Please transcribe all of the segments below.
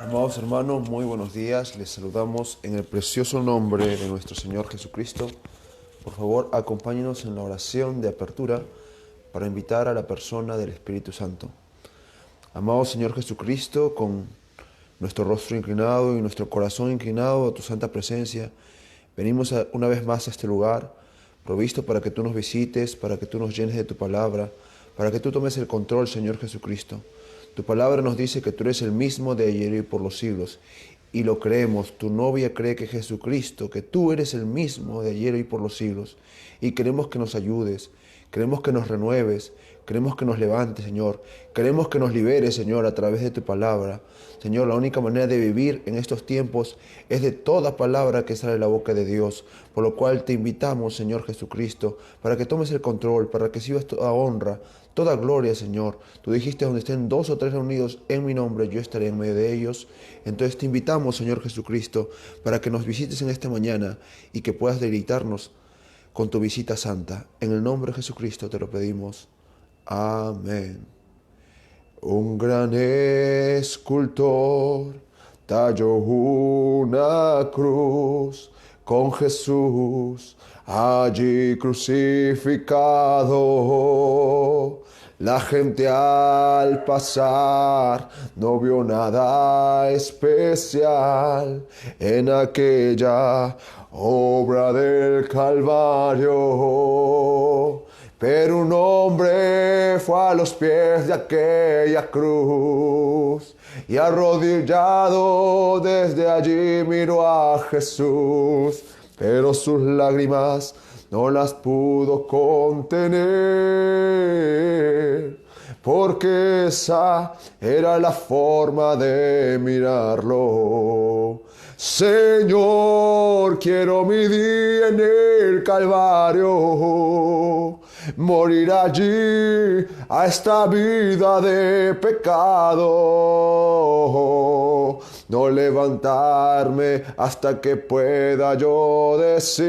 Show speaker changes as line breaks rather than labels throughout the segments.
Amados hermanos, muy buenos días. Les saludamos en el precioso nombre de nuestro Señor Jesucristo. Por favor, acompáñenos en la oración de apertura para invitar a la persona del Espíritu Santo. Amado Señor Jesucristo, con nuestro rostro inclinado y nuestro corazón inclinado a tu santa presencia, venimos una vez más a este lugar, provisto para que tú nos visites, para que tú nos llenes de tu palabra, para que tú tomes el control, Señor Jesucristo. Tu palabra nos dice que tú eres el mismo de ayer y por los siglos, y lo creemos. Tu novia cree que Jesucristo, que tú eres el mismo de ayer y por los siglos, y queremos que nos ayudes, queremos que nos renueves, queremos que nos levantes, Señor, queremos que nos liberes, Señor, a través de tu palabra. Señor, la única manera de vivir en estos tiempos es de toda palabra que sale de la boca de Dios, por lo cual te invitamos, Señor Jesucristo, para que tomes el control, para que recibas toda honra, toda gloria, Señor. Tú dijiste, donde estén dos o tres reunidos en mi nombre, yo estaré en medio de ellos. Entonces te invitamos, Señor Jesucristo, para que nos visites en esta mañana y que puedas deleitarnos con tu visita santa. En el nombre de Jesucristo te lo pedimos. Amén. Un gran escultor talló una cruz con Jesús allí crucificado. La gente al pasar no vio nada especial en aquella obra del Calvario. Pero un hombre fue a los pies de aquella cruz y arrodillado desde allí miró a Jesús, pero sus lágrimas no las pudo contener, porque esa era la forma de mirarlo. Señor, quiero mi día en el Calvario, morir allí a esta vida de pecado, no levantarme hasta que pueda yo decir,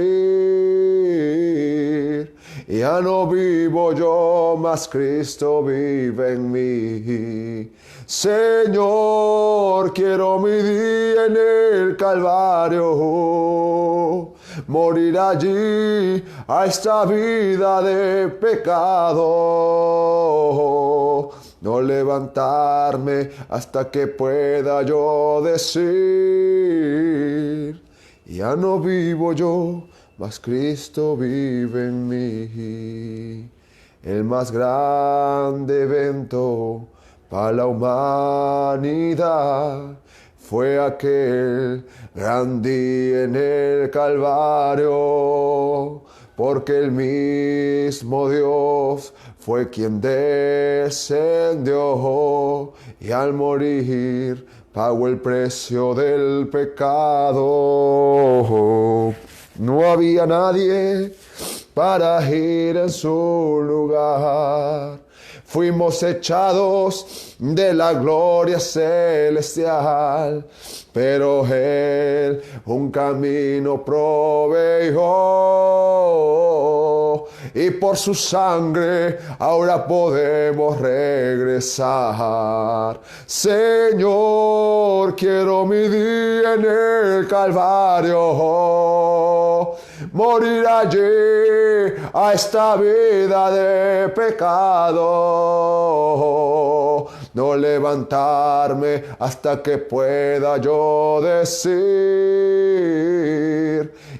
ya no vivo yo, mas Cristo vive en mí. Señor, quiero mi día en el Calvario, morir allí a esta vida de pecado, no levantarme hasta que pueda yo decir, ya no vivo yo, mas Cristo vive en mí. El más grande evento para la humanidad fue aquel gran día en el Calvario, porque el mismo Dios fue quien descendió y al morir pagó el precio del pecado. No había nadie para ir en su lugar. Fuimos echados de la gloria celestial, pero Él un camino proveyó, y por su sangre ahora podemos regresar. Señor, quiero mi día en el Calvario, morir allí a esta vida de pecado, no levantarme hasta que pueda yo decir,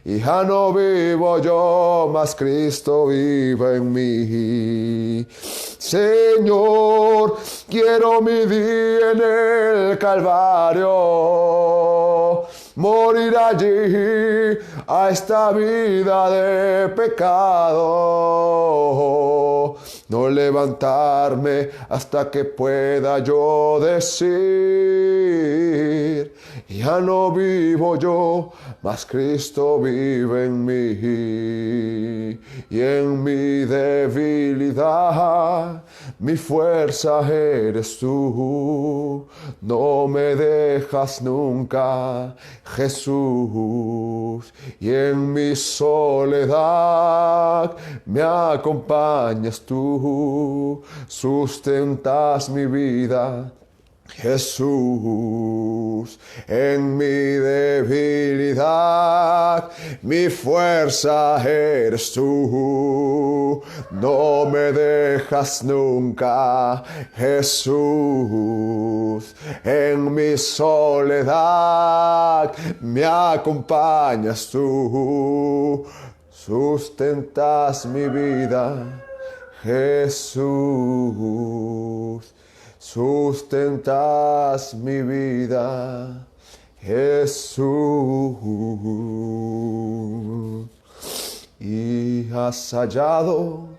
ya no vivo yo, mas Cristo vive en mí. Señor, quiero mi día en el Calvario, morir allí a esta vida de pecado, no levantarme hasta que pueda yo decir, ya no vivo yo, mas Cristo vive en mí. Y en mi debilidad, mi fuerza eres tú, no me dejas nunca, Jesús. Y en mi soledad me acompañas tú, sustentas mi vida Jesús, en mi debilidad, mi fuerza eres tú, no me dejas nunca, Jesús, en mi soledad, me acompañas tú, sustentas mi vida, Jesús. Sustentas mi vida, Jesús. Y has hallado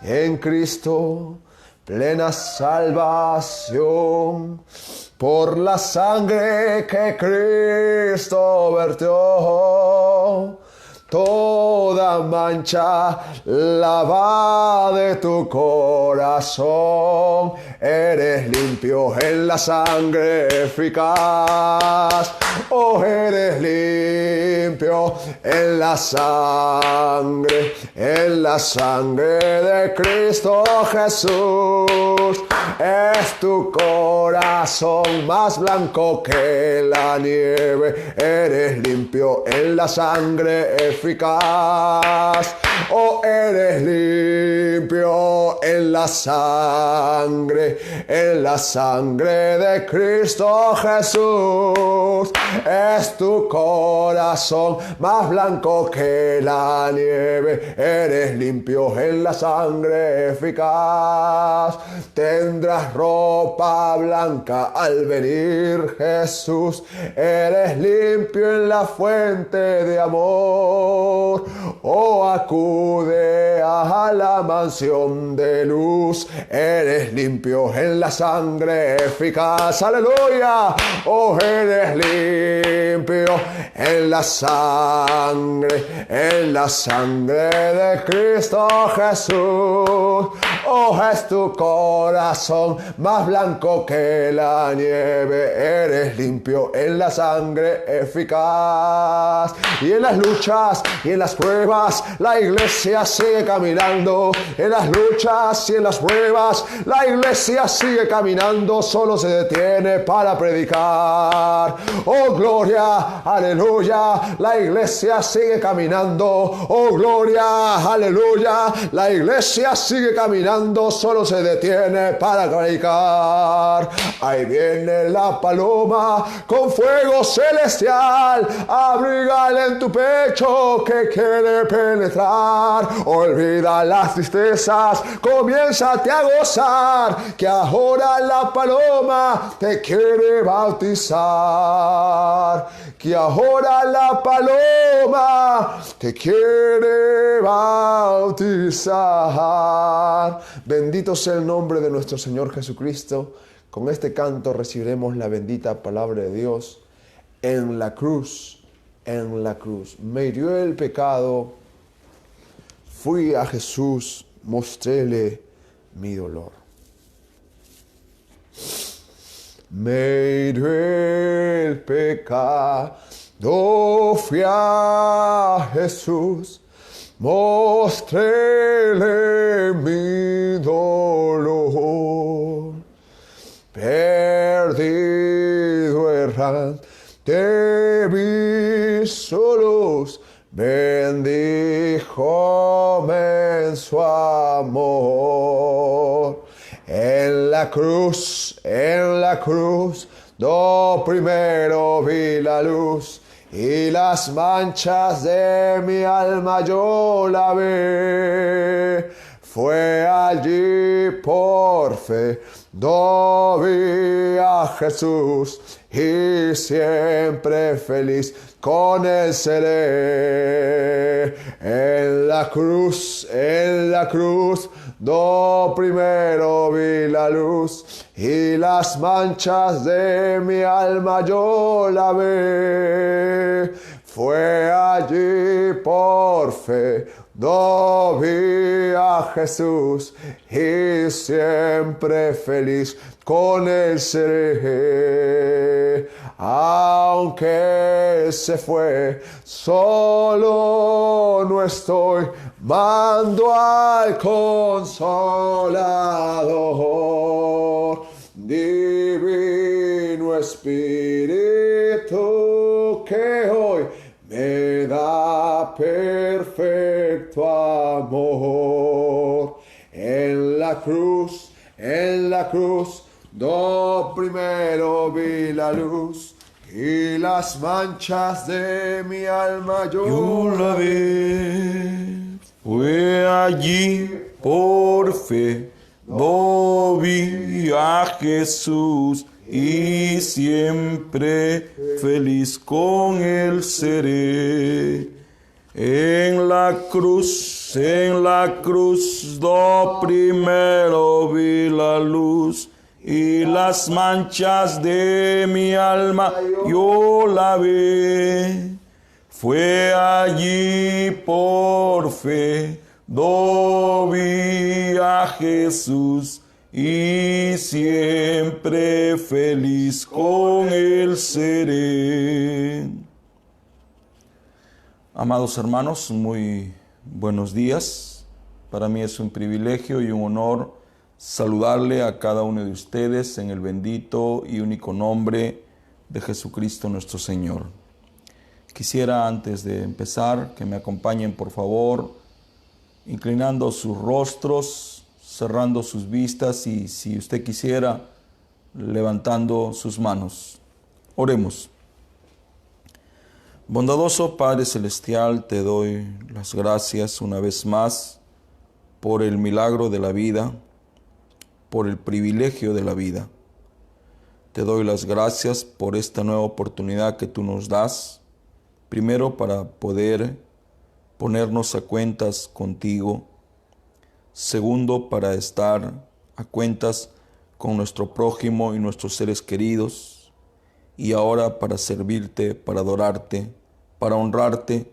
en Cristo plena salvación por la sangre que Cristo vertió. Toda mancha lava de tu corazón, eres limpio en la sangre eficaz. Oh, eres limpio en la sangre de Cristo Jesús. Es tu corazón más blanco que la nieve, eres limpio en la sangre eficaz. Oh, eres limpio en la sangre de Cristo Jesús. Es tu corazón más blanco que la nieve, eres limpio en la sangre eficaz. Tendrás ropa blanca al venir, Jesús, eres limpio en la fuente de amor. Oh, acude a la mansión de luz, eres limpio en la sangre eficaz. Aleluya. Oh, eres limpio en la sangre de Cristo Jesús. Oh, es tu corazón más blanco que la nieve, eres limpio en la sangre eficaz. Y en las luchas y en las pruebas la iglesia sigue caminando. En las luchas y en las pruebas la iglesia sigue caminando, solo se detiene para predicar. Oh, gloria, aleluya, la iglesia sigue caminando. Oh, gloria, aleluya, la iglesia sigue caminando, solo se detiene para predicar. Ahí viene la paloma con fuego celestial, abrígala en tu pecho que quiere penetrar. Olvida las tristezas, comiénzate a gozar, que ahora la paloma te quiere bautizar. Que ahora la paloma te quiere bautizar. Bendito sea el nombre de nuestro Señor Jesucristo. Con este canto recibiremos la bendita palabra de Dios. En la cruz, me hirió el pecado. Fui a Jesús, mostréle mi dolor. Me hirió el pecado, fui a Jesús, mostréle mi dolor. Perdido, errante, vi solos, bendíjome en su amor. En la cruz, do primero vi la luz, y las manchas de mi alma yo la vi. Fue allí por fe, do vi a Jesús, y siempre feliz con él seré. En la cruz, do primero vi la luz, y las manchas de mi alma yo la vi. Fue allí por fe, do vi a Jesús, y siempre feliz con él seré. Aunque se fue, solo no estoy, mando al Consolador divino. Espíritu que hoy me da perfecto amor. En la cruz, do primero vi la luz y las manchas de mi alma
Yo la vi, fue allí por fe, vi a Jesús y siempre feliz con él seré. En la cruz, do primero vi la luz y las manchas de mi alma yo la vi. Fue allí por fe, vi a Jesús y siempre feliz con él seré. Amados hermanos, muy buenos días. Para mí es un privilegio y un honor saludarle a cada uno de ustedes en el bendito y único nombre de Jesucristo nuestro Señor. Quisiera, antes de empezar, que me acompañen, por favor, inclinando sus rostros, cerrando sus vistas y, si usted quisiera, levantando sus manos. Oremos. Bondadoso Padre Celestial, te doy las gracias una vez más por el milagro de la vida, por el privilegio de la vida. Te doy las gracias por esta nueva oportunidad que tú nos das, primero para poder ponernos a cuentas contigo, segundo para estar a cuentas con nuestro prójimo y nuestros seres queridos, y ahora para servirte, para adorarte, para honrarte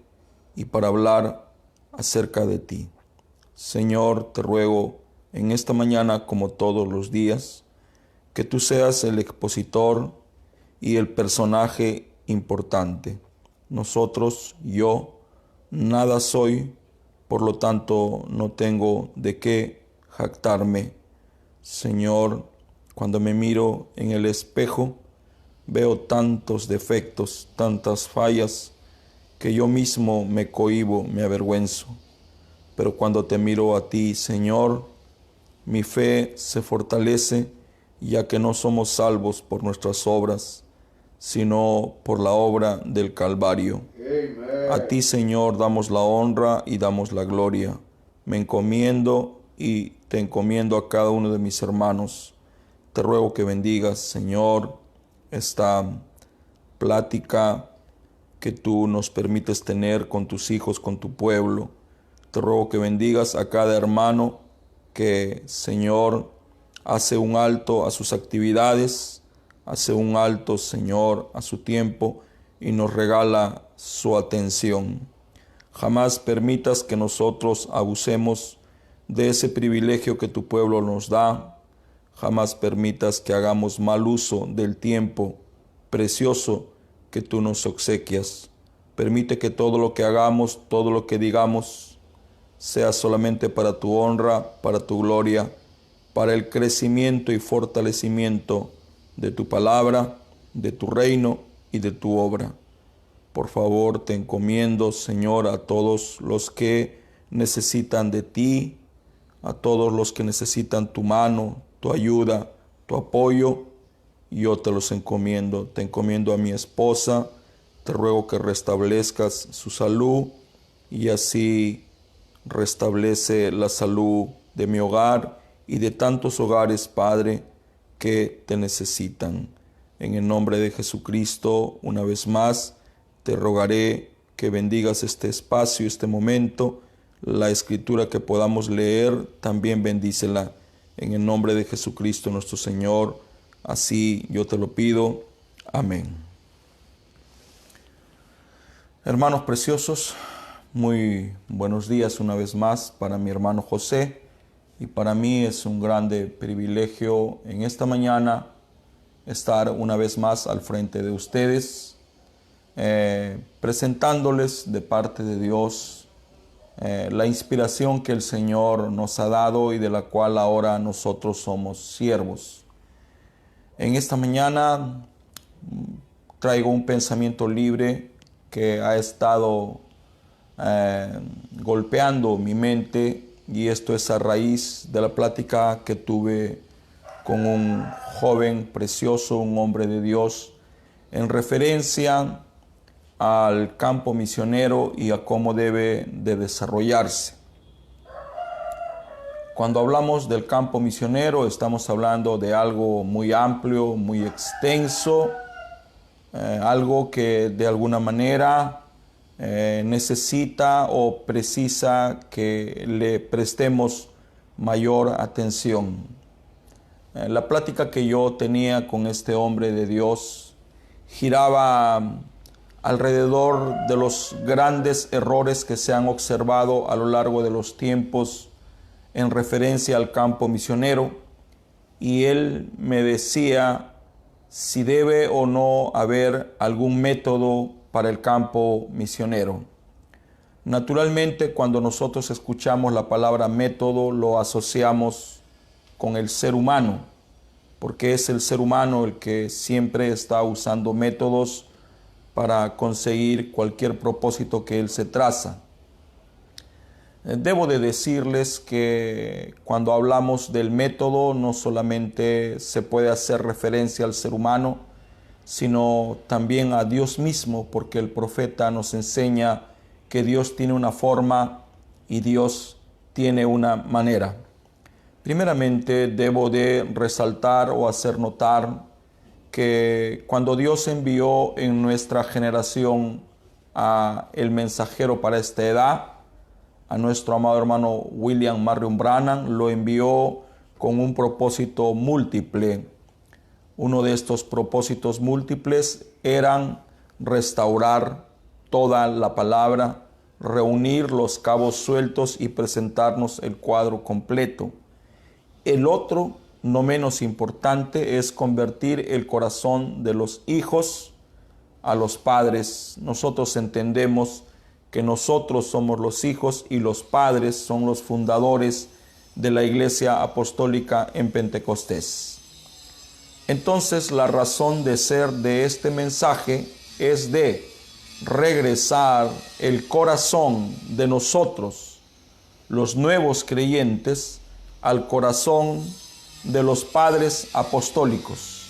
y para hablar acerca de ti. Señor, te ruego en esta mañana, como todos los días, que tú seas el expositor y el personaje importante. Nosotros, yo, nada soy, por lo tanto no tengo de qué jactarme. Señor, cuando me miro en el espejo, veo tantos defectos, tantas fallas, que yo mismo me cohíbo, me avergüenzo. Pero cuando te miro a ti, Señor, mi fe se fortalece, ya que no somos salvos por nuestras obras, sino por la obra del Calvario. Amen. A ti, Señor, damos la honra y damos la gloria. Me encomiendo y te encomiendo a cada uno de mis hermanos. Te ruego que bendigas, Señor, esta plática que tú nos permites tener con tus hijos, con tu pueblo. Te ruego que bendigas a cada hermano que, Señor, hace un alto a sus actividades, hace un alto, Señor, a su tiempo y nos regala su atención. Jamás permitas que nosotros abusemos de ese privilegio que tu pueblo nos da. Jamás permitas que hagamos mal uso del tiempo precioso que tú nos obsequias. Permite que todo lo que hagamos, todo lo que digamos, sea solamente para tu honra, para tu gloria, para el crecimiento y fortalecimiento de tu palabra, de tu reino y de tu obra. Por favor, te encomiendo, Señor, a todos los que necesitan de ti, a todos los que necesitan tu mano, tu ayuda, tu apoyo. Yo te los encomiendo. Te encomiendo a mi esposa. Te ruego que restablezcas su salud y así restablece la salud de mi hogar y de tantos hogares, Padre, que te necesitan. En el nombre de Jesucristo, una vez más, te rogaré que bendigas este espacio, este momento. La escritura que podamos leer, también bendícela. En el nombre de Jesucristo nuestro Señor, así yo te lo pido. Amén. Hermanos preciosos, muy buenos días una vez más para mi hermano José. Y para mí es un grande privilegio en esta mañana estar una vez más al frente de ustedes, presentándoles de parte de Dios la inspiración que el Señor nos ha dado y de la cual ahora nosotros somos siervos. En esta mañana traigo un pensamiento libre que ha estado golpeando mi mente, y esto es a raíz de la plática que tuve con un joven precioso, un hombre de Dios, en referencia al campo misionero y a cómo debe de desarrollarse. Cuando hablamos del campo misionero, estamos hablando de algo muy amplio, muy extenso, algo que de alguna manera necesita o precisa que le prestemos mayor atención. La plática que yo tenía con este hombre de Dios giraba alrededor de los grandes errores que se han observado a lo largo de los tiempos en referencia al campo misionero, y él me decía si debe o no haber algún método para el campo misionero. Naturalmente, cuando nosotros escuchamos la palabra método, lo asociamos con el ser humano, porque es el ser humano el que siempre está usando métodos para conseguir cualquier propósito que él se traza. Debo de decirles que cuando hablamos del método no solamente se puede hacer referencia al ser humano, sino también a Dios mismo, porque el profeta nos enseña que Dios tiene una forma y Dios tiene una manera. Primeramente, debo de resaltar o hacer notar que cuando Dios envió en nuestra generación a el mensajero para esta edad, a nuestro amado hermano William Marion Branham, lo envió con un propósito múltiple. Uno de estos propósitos múltiples eran restaurar toda la palabra, reunir los cabos sueltos y presentarnos el cuadro completo. El otro, no menos importante, es convertir el corazón de los hijos a los padres. Nosotros entendemos que nosotros somos los hijos y los padres son los fundadores de la Iglesia Apostólica en Pentecostés. Entonces, la razón de ser de este mensaje es de regresar el corazón de nosotros, los nuevos creyentes, al corazón de los padres apostólicos.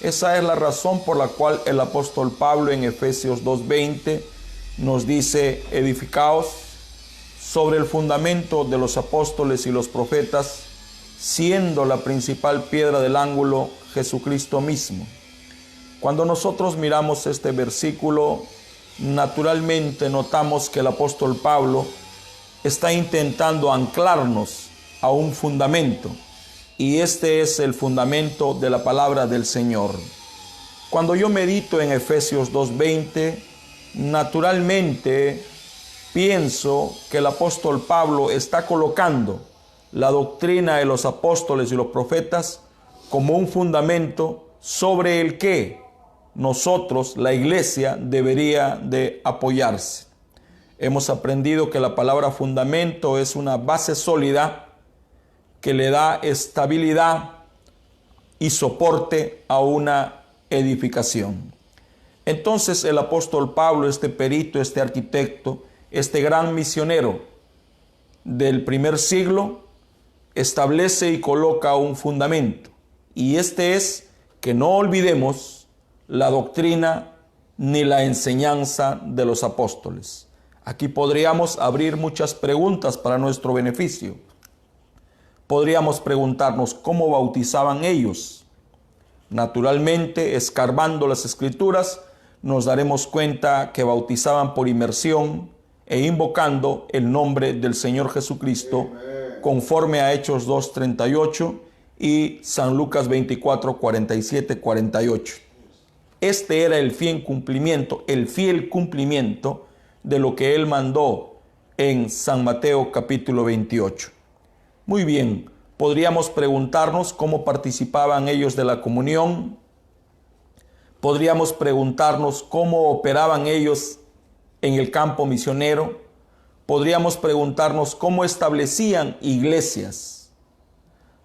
Esa es la razón por la cual el apóstol Pablo en Efesios 2:20 nos dice: edificaos sobre el fundamento de los apóstoles y los profetas, siendo la principal piedra del ángulo Jesucristo mismo. Cuando nosotros miramos este versículo, naturalmente notamos que el apóstol Pablo está intentando anclarnos a un fundamento, y este es el fundamento de la palabra del Señor. Cuando yo medito en Efesios 2:20, naturalmente pienso que el apóstol Pablo está colocando la doctrina de los apóstoles y los profetas como un fundamento sobre el que nosotros, la iglesia, debería de apoyarse. Hemos aprendido que la palabra fundamento es una base sólida que le da estabilidad y soporte a una edificación. Entonces el apóstol Pablo, este perito, este arquitecto, este gran misionero del primer siglo, establece y coloca un fundamento. Y este es que no olvidemos la doctrina ni la enseñanza de los apóstoles. Aquí podríamos abrir muchas preguntas para nuestro beneficio. Podríamos preguntarnos cómo bautizaban ellos. Naturalmente, escarbando las Escrituras, nos daremos cuenta que bautizaban por inmersión e invocando el nombre del Señor Jesucristo, conforme a Hechos 2:38 y San Lucas 24:47-48. Este era el fiel cumplimiento de lo que él mandó en San Mateo capítulo 28. Muy bien, podríamos preguntarnos cómo participaban ellos de la comunión. Podríamos preguntarnos cómo operaban ellos en el campo misionero. Podríamos preguntarnos cómo establecían iglesias.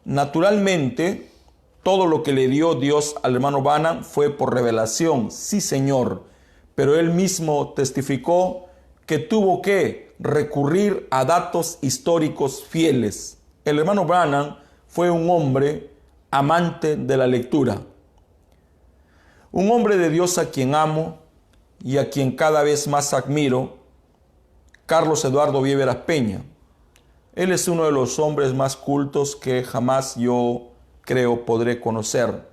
Naturalmente, todo lo que le dio Dios al hermano Branham fue por revelación, sí señor, pero él mismo testificó que tuvo que recurrir a datos históricos fieles. El hermano Branham fue un hombre amante de la lectura, un hombre de Dios a quien amo y a quien cada vez más admiro, Carlos Eduardo Viveras Peña. Él es uno de los hombres más cultos que jamás yo creo podré conocer,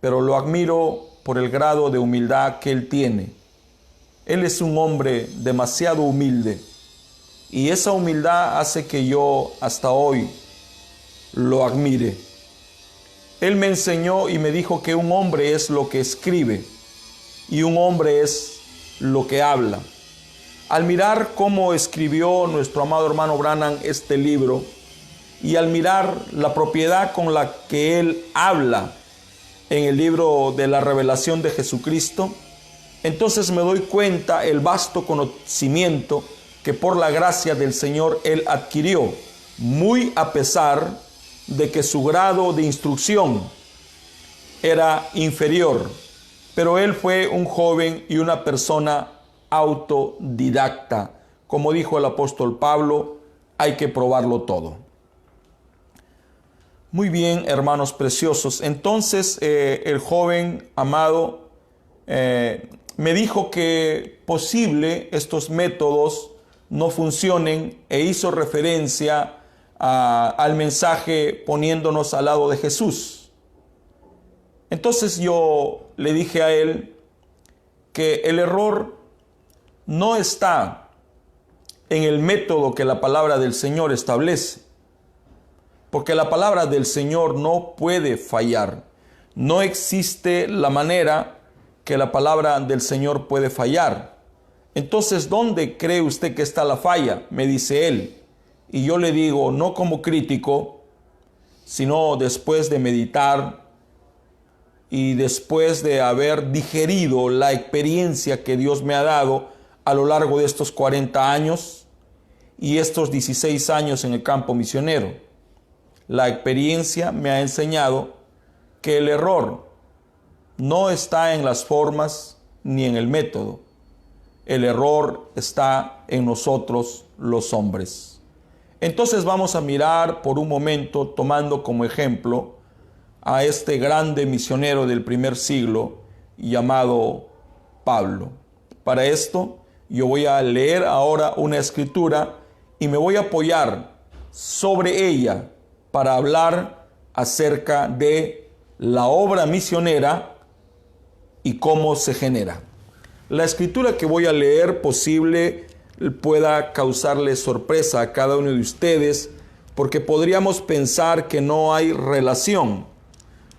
pero lo admiro por el grado de humildad que él tiene. Él es un hombre demasiado humilde y esa humildad hace que yo hasta hoy lo admire. Él me enseñó y me dijo que un hombre es lo que escribe y un hombre es lo que habla. Al mirar cómo escribió nuestro amado hermano Branham este libro y al mirar la propiedad con la que él habla en el libro de la revelación de Jesucristo, entonces me doy cuenta el vasto conocimiento que por la gracia del Señor él adquirió, muy a pesar de que su grado de instrucción era inferior, pero él fue un joven y una persona autodidacta. Como dijo el apóstol Pablo, hay que probarlo todo. Muy bien, hermanos preciosos. Entonces el joven amado me dijo que posible estos métodos no funcionen e hizo referencia al mensaje poniéndonos al lado de Jesús. Entonces yo le dije a él que el error no está en el método que la palabra del Señor establece, porque la palabra del Señor no puede fallar. No existe la manera que la palabra del Señor puede fallar. Entonces, ¿dónde cree usted que está la falla?, me dice él. Y yo le digo, no como crítico, sino después de meditar y después de haber digerido la experiencia que Dios me ha dado a lo largo de estos 40 años y estos 16 años en el campo misionero. La experiencia me ha enseñado que el error no está en las formas ni en el método. El error está en nosotros los hombres. Entonces vamos a mirar por un momento, tomando como ejemplo a este grande misionero del primer siglo llamado Pablo. Para esto yo voy a leer ahora una escritura y me voy a apoyar sobre ella para hablar acerca de la obra misionera y cómo se genera. La escritura que voy a leer posible pueda causarle sorpresa a cada uno de ustedes, porque podríamos pensar que no hay relación,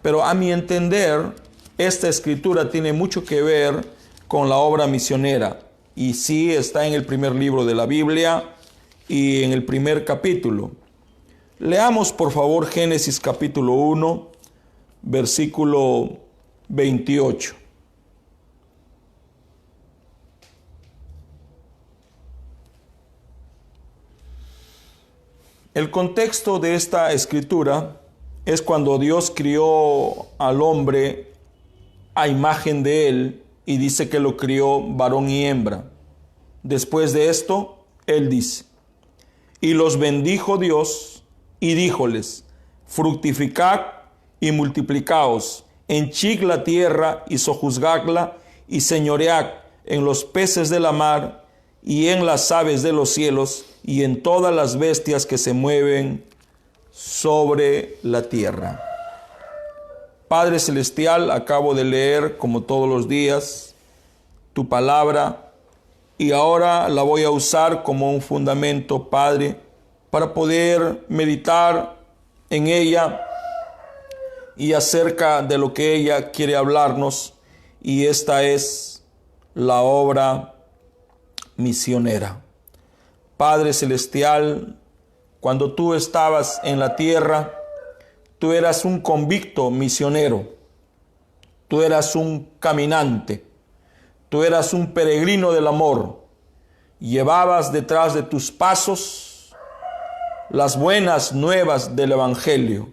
pero a mi entender esta escritura tiene mucho que ver con la obra misionera y sí está en el primer libro de la Biblia y en el primer capítulo. Leamos por favor Génesis capítulo 1, versículo 28. El contexto de esta escritura es cuando Dios crió al hombre a imagen de él y dice que lo crió varón y hembra. Después de esto, él dice, y los bendijo Dios y díjoles, fructificad y multiplicaos, henchid la tierra y sojuzgadla y señoread en los peces de la mar y en las aves de los cielos y en todas las bestias que se mueven sobre la tierra. Padre Celestial, acabo de leer, como todos los días, tu palabra y ahora la voy a usar como un fundamento, Padre, para poder meditar en ella y acerca de lo que ella quiere hablarnos, y esta es la obra misionera. Padre Celestial, cuando tú estabas en la tierra, tú eras un convicto misionero, tú eras un caminante, tú eras un peregrino del amor, llevabas detrás de tus pasos las buenas nuevas del Evangelio,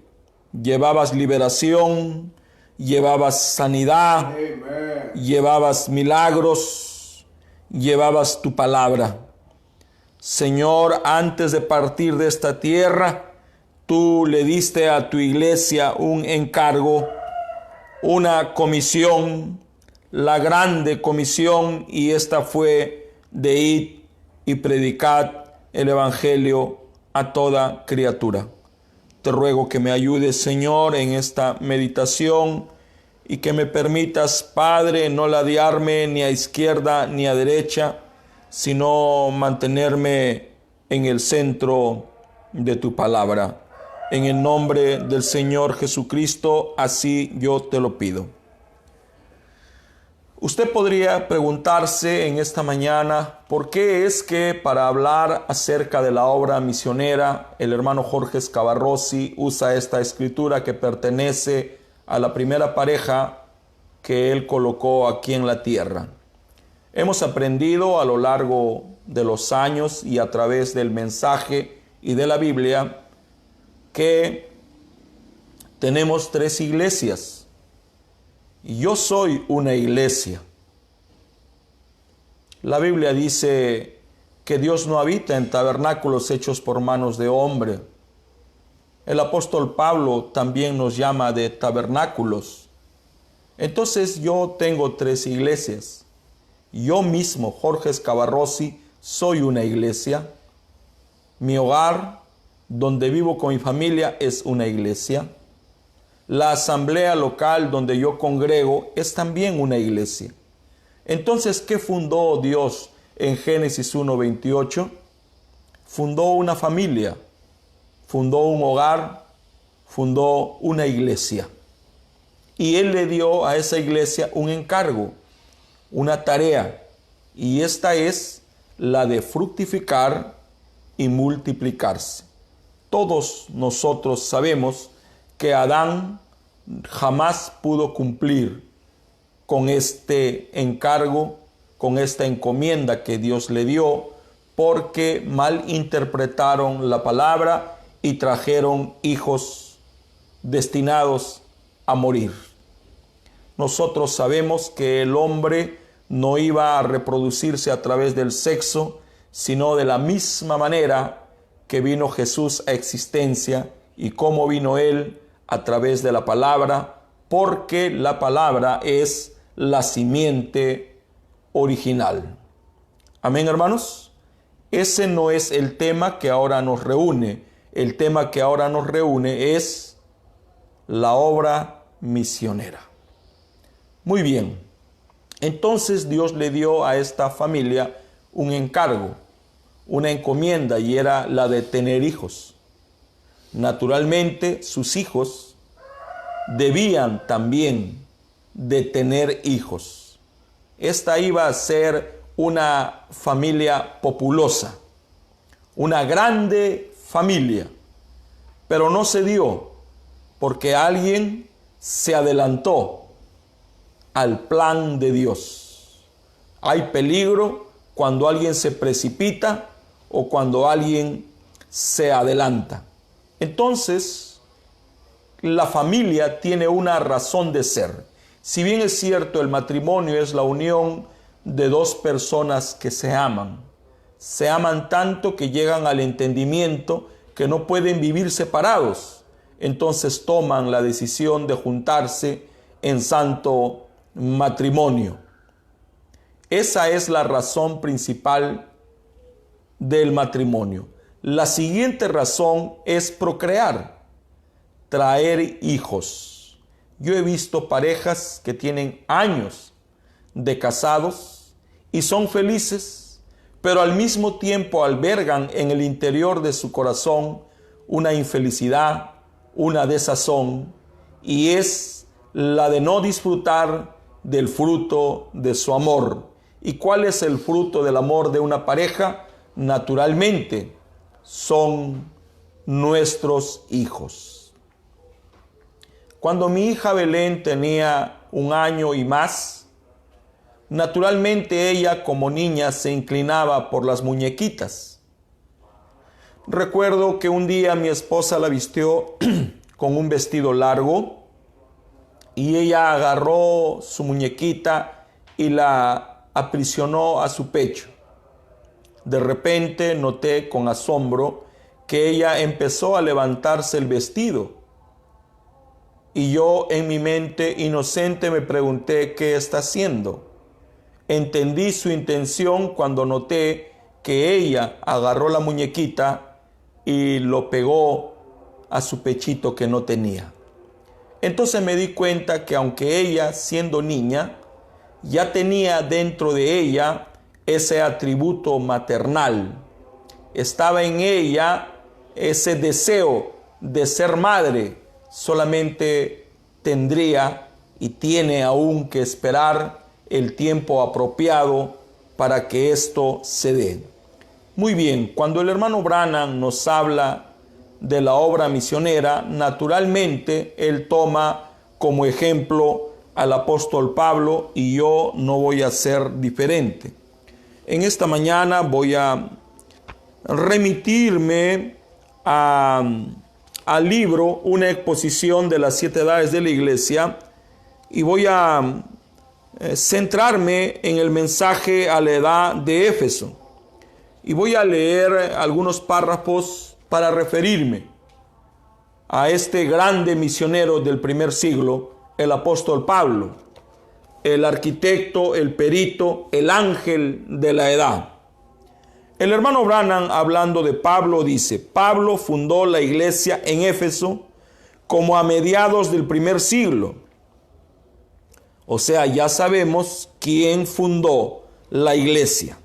llevabas liberación, llevabas sanidad,
Amen.
llevabas milagros, llevabas tu palabra. Señor, antes de partir de esta tierra, tú le diste a tu iglesia un encargo, una comisión, la grande comisión, y esta fue de id y predicad el evangelio a toda criatura. Te ruego que me ayudes, Señor, en esta meditación y que me permitas, Padre, no ladearme ni a izquierda ni a derecha, sino mantenerme en el centro de tu palabra. En el nombre del Señor Jesucristo, así yo te lo pido. Usted podría preguntarse en esta mañana, ¿por qué es que para hablar acerca de la obra misionera, el hermano Jorge Scavarrossi usa esta escritura que pertenece a la primera pareja que él colocó aquí en la tierra? Hemos aprendido a lo largo de los años y a través del mensaje y de la Biblia que tenemos 3 iglesias. Y yo soy una iglesia. La Biblia dice que Dios no habita en tabernáculos hechos por manos de hombre. El apóstol Pablo también nos llama de tabernáculos. Entonces yo tengo 3 iglesias. Yo mismo, Jorge Scavarrossi, soy una iglesia. Mi hogar, donde vivo con mi familia, es una iglesia. La asamblea local donde yo congrego es también una iglesia. Entonces, ¿qué fundó Dios en Génesis 1:28? Fundó una familia, fundó un hogar, fundó una iglesia. Y Él le dio a esa iglesia un encargo, una tarea, y esta es la de fructificar y multiplicarse. Todos nosotros sabemos que Adán jamás pudo cumplir con este encargo, con esta encomienda que Dios le dio, porque mal interpretaron la palabra y trajeron hijos destinados a morir. Nosotros sabemos que el hombre no iba a reproducirse a través del sexo, sino de la misma manera que vino Jesús a existencia. ¿Y cómo vino Él? A través de la palabra, porque la palabra es la simiente original. Amén, hermanos. Ese no es el tema que ahora nos reúne. El tema que ahora nos reúne es la obra misionera. Muy bien. Entonces Dios le dio a esta familia un encargo, una encomienda, y era la de tener hijos. Naturalmente, sus hijos debían también de tener hijos. Esta iba a ser una familia populosa, una grande familia, pero no se dio porque alguien se adelantó al plan de Dios. Hay peligro cuando alguien se precipita o cuando alguien se adelanta. Entonces, la familia tiene una razón de ser. Si bien es cierto, el matrimonio es la unión de 2 personas que se aman tanto que llegan al entendimiento que no pueden vivir separados. Entonces toman la decisión de juntarse en santo matrimonio. Esa es la razón principal del matrimonio. La siguiente razón es procrear, traer hijos. Yo he visto parejas que tienen años de casados y son felices, pero al mismo tiempo albergan en el interior de su corazón una infelicidad, una desazón, y es la de no disfrutar del fruto de su amor. ¿Y cuál es el fruto del amor de una pareja? Naturalmente, son nuestros hijos. Cuando mi hija Belén tenía 1 año y más, naturalmente ella como niña se inclinaba por las muñequitas. Recuerdo que un día mi esposa la vistió con un vestido largo y ella agarró su muñequita y la aprisionó a su pecho. De repente noté con asombro que ella empezó a levantarse el vestido. Y yo en mi mente inocente me pregunté qué está haciendo. Entendí su intención cuando noté que ella agarró la muñequita y lo pegó a su pechito que no tenía. Entonces me di cuenta que aunque ella, siendo niña, ya tenía dentro de ella ese atributo maternal, estaba en ella ese deseo de ser madre, solamente tendría y tiene aún que esperar el tiempo apropiado para que esto se dé. Muy bien, cuando el hermano Branham nos habla de la obra misionera, naturalmente él toma como ejemplo al apóstol Pablo y yo no voy a ser diferente. En esta mañana voy a remitirme al libro Una exposición de las 7 edades de la iglesia y voy a centrarme en el mensaje a la edad de Éfeso. Y voy a leer algunos párrafos para referirme a este grande misionero del primer siglo, el apóstol Pablo, el arquitecto, el perito, el ángel de la edad. El hermano Branham, hablando de Pablo, dice: Pablo fundó la iglesia en Éfeso como a mediados del primer siglo. O sea, ya sabemos quién fundó la iglesia.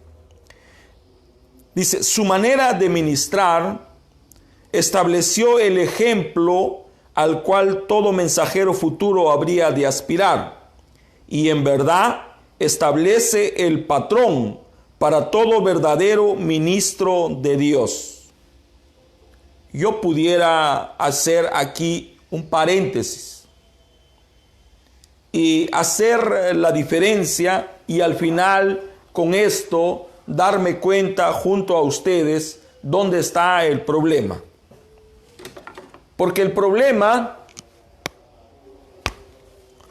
Dice, su manera de ministrar estableció el ejemplo al cual todo mensajero futuro habría de aspirar. Y en verdad establece el patrón para todo verdadero ministro de Dios. Yo pudiera hacer aquí un paréntesis y hacer la diferencia y al final con esto darme cuenta junto a ustedes dónde está el problema. Porque el problema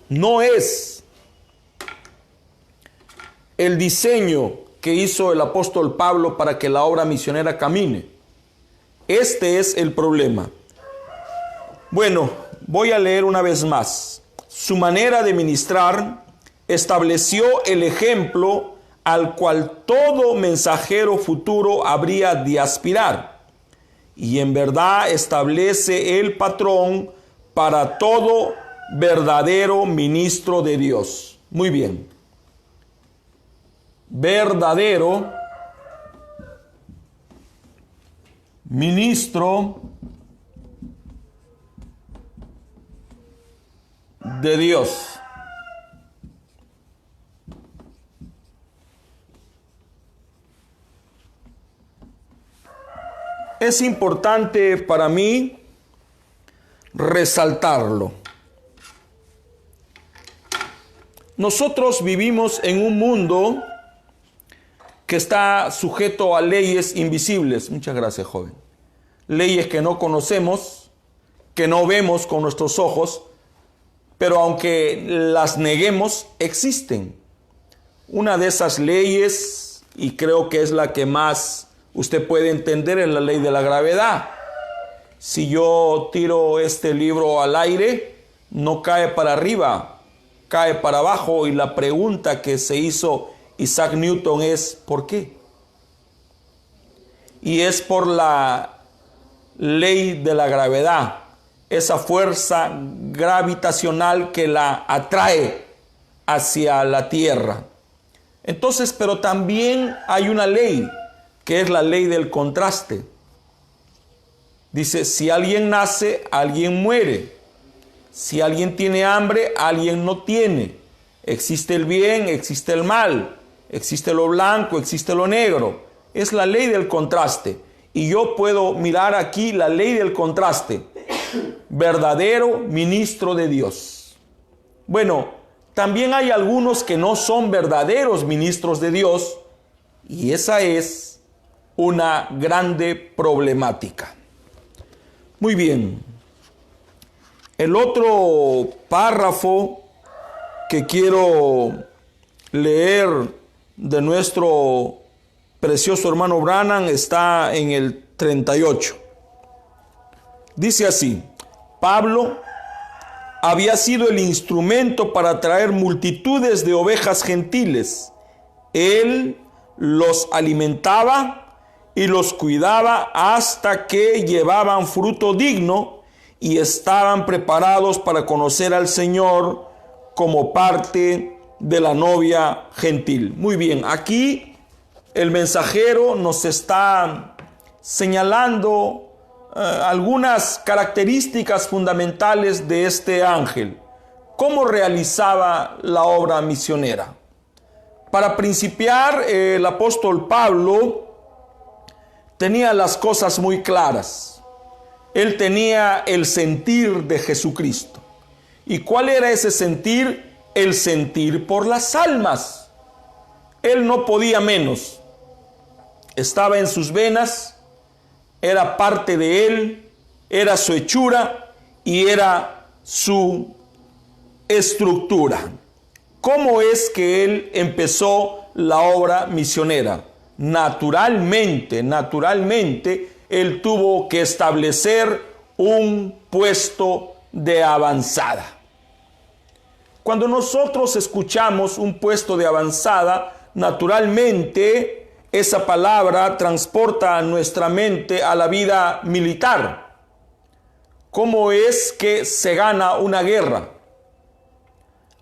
no es el diseño que hizo el apóstol Pablo para que la obra misionera camine. Este es el problema. Bueno, voy a leer una vez más. Su manera de ministrar estableció el ejemplo al cual todo mensajero futuro habría de aspirar. Y en verdad establece el patrón para todo verdadero ministro de Dios. Muy bien. Verdadero ministro de Dios. Es importante para mí resaltarlo. Nosotros vivimos en un mundo que está sujeto a leyes invisibles. Muchas gracias, joven. Leyes que no conocemos, que no vemos con nuestros ojos, pero aunque las neguemos, existen. Una de esas leyes, y creo que es la que más usted puede entender, es la ley de la gravedad. Si yo tiro este libro al aire, no cae para arriba, cae para abajo. Y la pregunta que se hizo Isaac Newton es ¿por qué? Y es por la ley de la gravedad, esa fuerza gravitacional que la atrae hacia la tierra. Entonces, pero también hay una ley, que es la ley del contraste. Dice, si alguien nace, alguien muere. Si alguien tiene hambre, alguien no tiene. Existe el bien, existe el mal. Existe lo blanco, existe lo negro. Es la ley del contraste. Y yo puedo mirar aquí la ley del contraste. Verdadero ministro de Dios. Bueno, también hay algunos que no son verdaderos ministros de Dios. Y esa es una grande problemática. Muy bien. El otro párrafo que quiero leer de nuestro precioso hermano Branham está en el 38. Dice así: Pablo había sido el instrumento para traer multitudes de ovejas gentiles. Él los alimentaba y los cuidaba hasta que llevaban fruto digno y estaban preparados para conocer al Señor como parte de la novia gentil. Muy bien, aquí el mensajero nos está señalando algunas características fundamentales de este ángel. ¿Cómo realizaba la obra misionera? Para principiar, el apóstol Pablo tenía las cosas muy claras. Él tenía el sentir de Jesucristo. ¿Y cuál era ese sentir? El sentir por las almas. Él no podía menos. Estaba en sus venas, era parte de él, era su hechura y era su estructura. ¿Cómo es que él empezó la obra misionera? Naturalmente, él tuvo que establecer un puesto de avanzada. Cuando nosotros escuchamos un puesto de avanzada, naturalmente esa palabra transporta a nuestra mente a la vida militar. ¿Cómo es que se gana una guerra?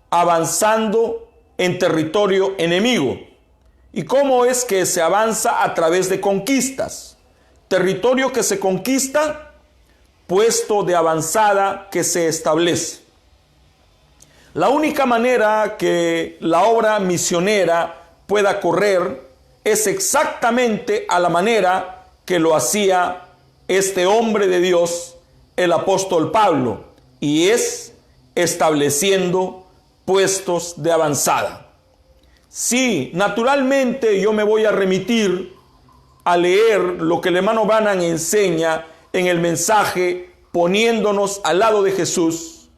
Avanzando en territorio enemigo. ¿Y cómo es que se avanza? A través de conquistas. Territorio que se conquista, puesto de avanzada que se establece. La única manera que la obra misionera pueda correr es exactamente a la manera que lo hacía este hombre de Dios, el apóstol Pablo, y es estableciendo puestos de avanzada. Sí, naturalmente yo me voy a remitir a leer lo que el hermano Branham enseña en el mensaje, poniéndonos al lado de Jesús,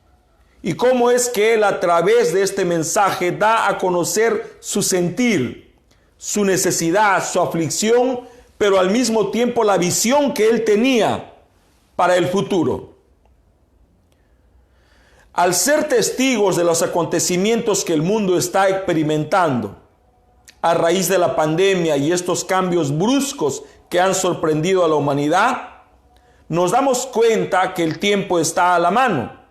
y cómo es que él a través de este mensaje da a conocer su sentir, su necesidad, su aflicción, pero al mismo tiempo la visión que él tenía para el futuro. Al ser testigos de los acontecimientos que el mundo está experimentando a raíz de la pandemia y estos cambios bruscos que han sorprendido a la humanidad, nos damos cuenta que el tiempo está a la mano.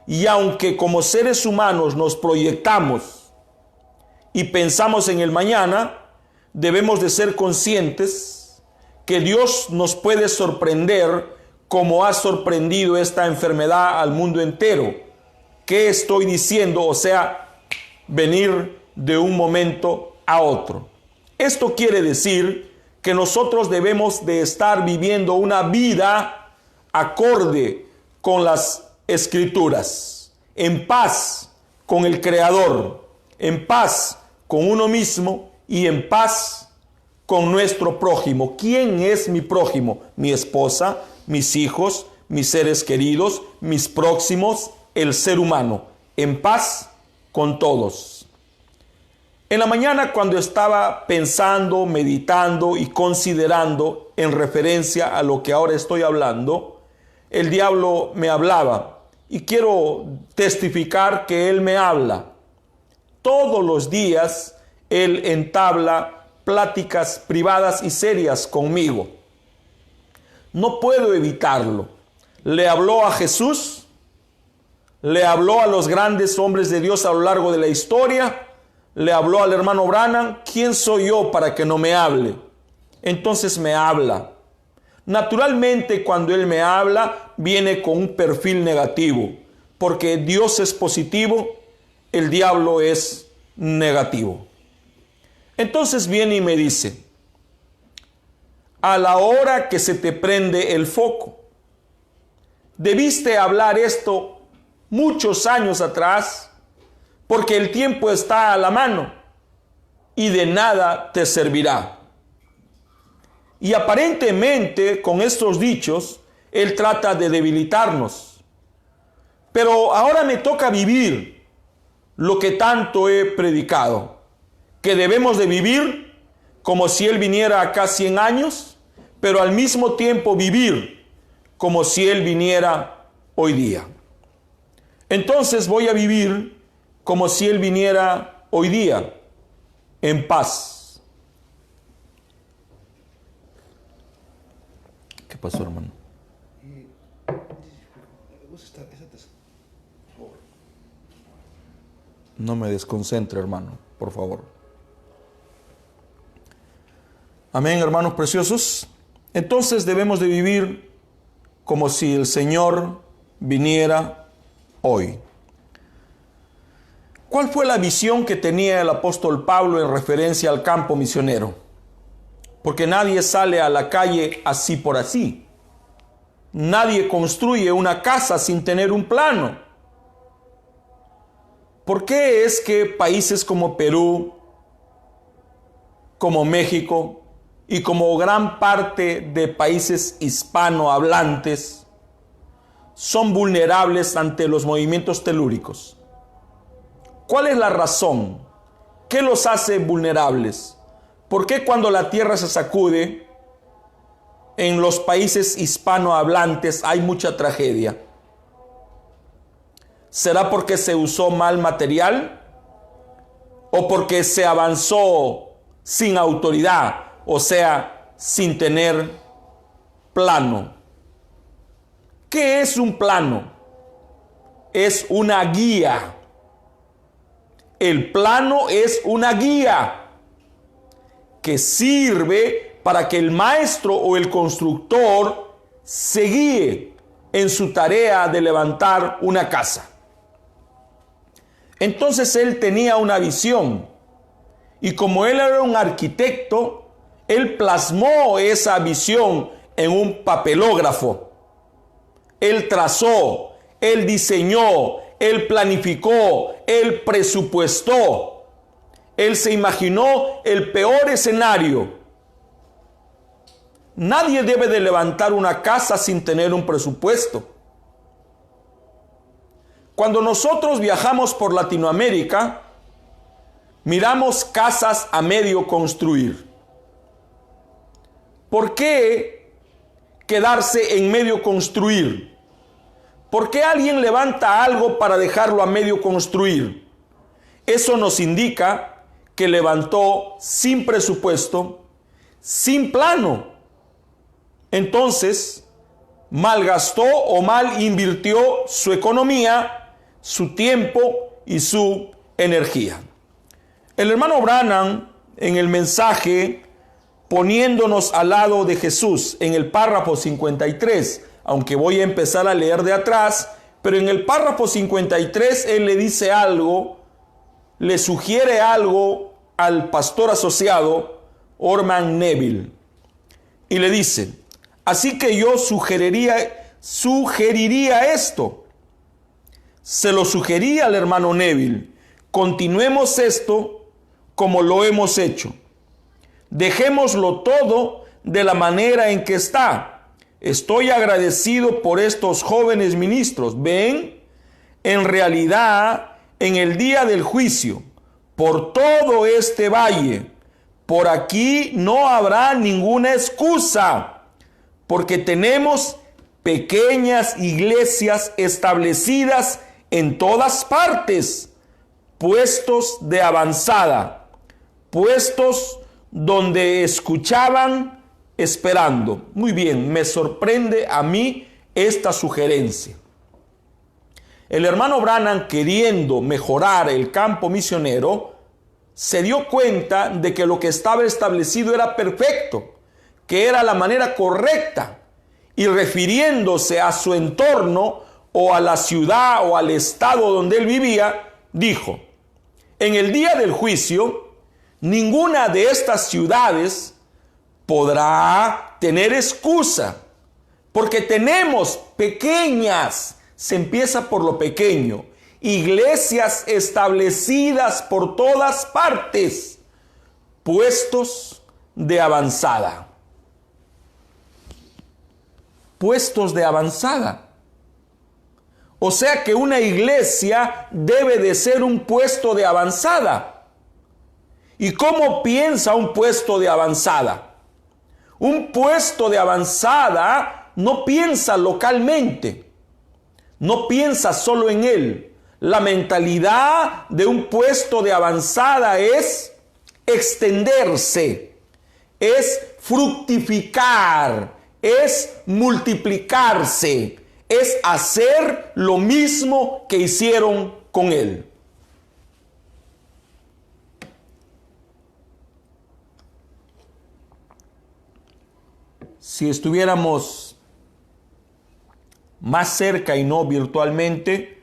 Y aunque como seres humanos nos proyectamos y pensamos en el mañana, debemos de ser conscientes que Dios nos puede sorprender como ha sorprendido esta enfermedad al mundo entero. ¿Qué estoy diciendo? O sea, venir de un momento a otro. Esto quiere decir que nosotros debemos de estar viviendo una vida acorde con las Escrituras, en paz con el Creador, en paz con uno mismo y en paz con nuestro prójimo. ¿Quién es mi prójimo? Mi esposa, mis hijos, mis seres queridos, mis próximos, el ser humano. En paz con todos. En la mañana, cuando estaba pensando, meditando y considerando en referencia a lo que ahora estoy hablando, el diablo me hablaba. Y quiero testificar que él me habla. Todos los días él entabla pláticas privadas y serias conmigo. No puedo evitarlo. Le habló a Jesús, le habló a los grandes hombres de Dios a lo largo de la historia, le habló al hermano Branham. ¿Quién soy yo para que no me hable? Entonces me habla. Naturalmente, cuando él me habla, viene con un perfil negativo, porque Dios es positivo, el diablo es negativo. Entonces viene y me dice: a la hora que se te prende el foco, debiste hablar esto muchos años atrás, porque el tiempo está a la mano y de nada te servirá. Y aparentemente con estos dichos, él trata de debilitarnos. Pero ahora me toca vivir lo que tanto he predicado, que debemos de vivir como si Él viniera acá 100 años, pero al mismo tiempo vivir como si Él viniera hoy día. Entonces voy a vivir como si Él viniera hoy día, en paz. ¿Qué pasó, hermano? No me desconcentre, hermano, por favor. Amén, hermanos preciosos. Entonces debemos de vivir como si el Señor viniera hoy. ¿Cuál fue la visión que tenía el apóstol Pablo en referencia al campo misionero? Porque nadie sale a la calle así por así. Nadie construye una casa sin tener un plano. ¿Por qué es que países como Perú, como México y como gran parte de países hispanohablantes son vulnerables ante los movimientos telúricos? ¿Cuál es la razón? ¿Qué los hace vulnerables? ¿Por qué cuando la tierra se sacude en los países hispanohablantes hay mucha tragedia? ¿Será porque se usó mal material? ¿O porque se avanzó sin autoridad? O sea, sin tener plano. ¿Qué es un plano? Es una guía. El plano es una guía que sirve para que el maestro o el constructor se guíe en su tarea de levantar una casa. Entonces él tenía una visión y como él era un arquitecto, él plasmó esa visión en un papelógrafo. Él trazó, él diseñó, él planificó, él presupuestó. Él se imaginó el peor escenario. Nadie debe de levantar una casa sin tener un presupuesto. Cuando nosotros viajamos por Latinoamérica, miramos casas a medio construir. ¿Por qué quedarse en medio construir? ¿Por qué alguien levanta algo para dejarlo a medio construir? Eso nos indica que levantó sin presupuesto, sin plano. Entonces, malgastó o mal invirtió su economía, su tiempo y su energía. El hermano Branham, en el mensaje, poniéndonos al lado de Jesús, en el párrafo 53, aunque voy a empezar a leer de atrás, pero en el párrafo 53 él le dice algo, le sugiere algo al pastor asociado Orman Neville, y le dice: así que yo sugeriría esto. Se lo sugería al hermano Neville: continuemos esto como lo hemos hecho. Dejémoslo todo de la manera en que está. Estoy agradecido por estos jóvenes ministros. Ven, en realidad, en el día del juicio, por todo este valle, por aquí no habrá ninguna excusa, porque tenemos pequeñas iglesias establecidas en todas partes, puestos de avanzada, puestos donde escuchaban esperando. Muy bien, me sorprende a mí esta sugerencia. El hermano Branham, queriendo mejorar el campo misionero, se dio cuenta de que lo que estaba establecido era perfecto, que era la manera correcta, y refiriéndose a su entorno o a la ciudad o al estado donde él vivía, dijo: en el día del juicio, ninguna de estas ciudades podrá tener excusa, porque tenemos pequeñas, se empieza por lo pequeño, iglesias establecidas por todas partes, puestos de avanzada. Puestos de avanzada. O sea que una iglesia debe de ser un puesto de avanzada. ¿Y cómo piensa un puesto de avanzada? Un puesto de avanzada no piensa localmente, no piensa solo en él. La mentalidad de un puesto de avanzada es extenderse, es fructificar, es multiplicarse, es hacer lo mismo que hicieron con él. Si estuviéramos más cerca y no virtualmente,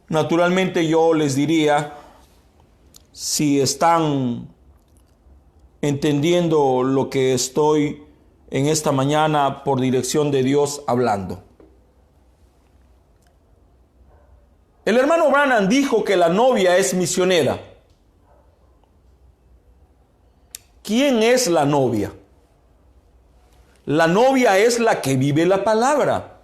naturalmente yo les diría, si están entendiendo lo que estoy en esta mañana por dirección de Dios hablando. El hermano Branham dijo que la novia es misionera. ¿Quién es la novia? La novia es la que vive la palabra.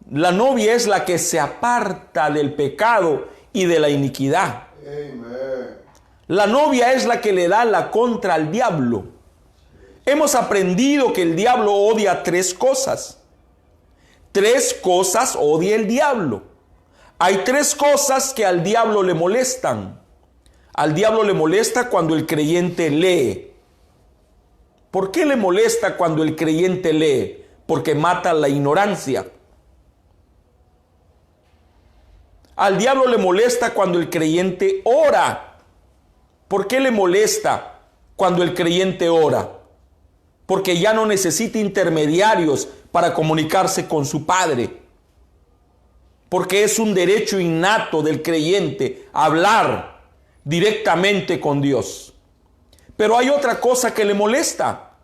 La novia es la que se aparta del pecado y de la iniquidad. Amen. La novia es la que le da la contra al diablo. Hemos aprendido que el diablo odia tres cosas. Tres cosas odia el diablo. Hay tres cosas que al diablo le molestan. Al diablo le molesta cuando el creyente lee. ¿Por qué le molesta cuando el creyente lee? Porque mata la ignorancia. Al diablo le molesta cuando el creyente ora. ¿Por qué le molesta cuando el creyente ora? Porque ya no necesita intermediarios para comunicarse con su Padre. Porque es un derecho innato del creyente hablar directamente con Dios. Pero hay otra cosa que le molesta,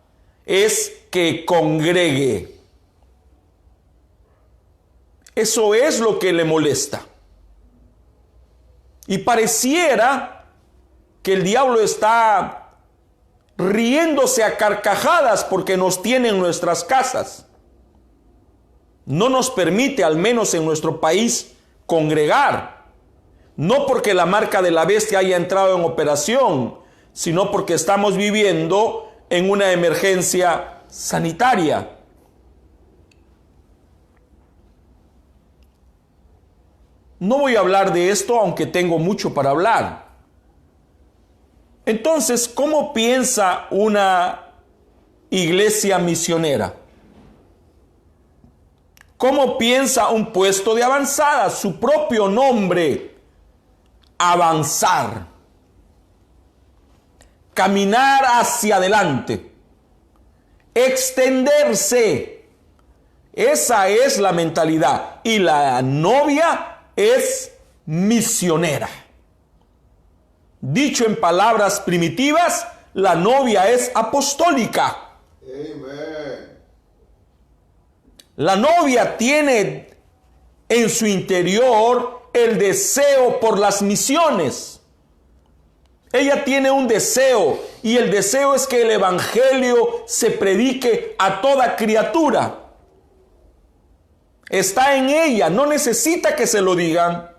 es que congregue. Eso es lo que le molesta. Y pareciera que el diablo está riéndose a carcajadas porque nos tiene en nuestras casas. No nos permite, al menos en nuestro país, congregar. No porque la marca de la bestia haya entrado en operación, sino porque estamos viviendo en una emergencia sanitaria. No voy a hablar de esto, aunque tengo mucho para hablar. Entonces, ¿cómo piensa una iglesia misionera? ¿Cómo piensa un puesto de avanzada? Su propio nombre, avanzar. Caminar hacia adelante, extenderse. Esa es la mentalidad. Y la novia es misionera. Dicho en palabras primitivas, la novia es apostólica. Amen. La novia tiene en su interior el deseo por las misiones. Ella tiene un deseo, y el deseo es que el evangelio se predique a toda criatura. Está en ella, no necesita que se lo digan,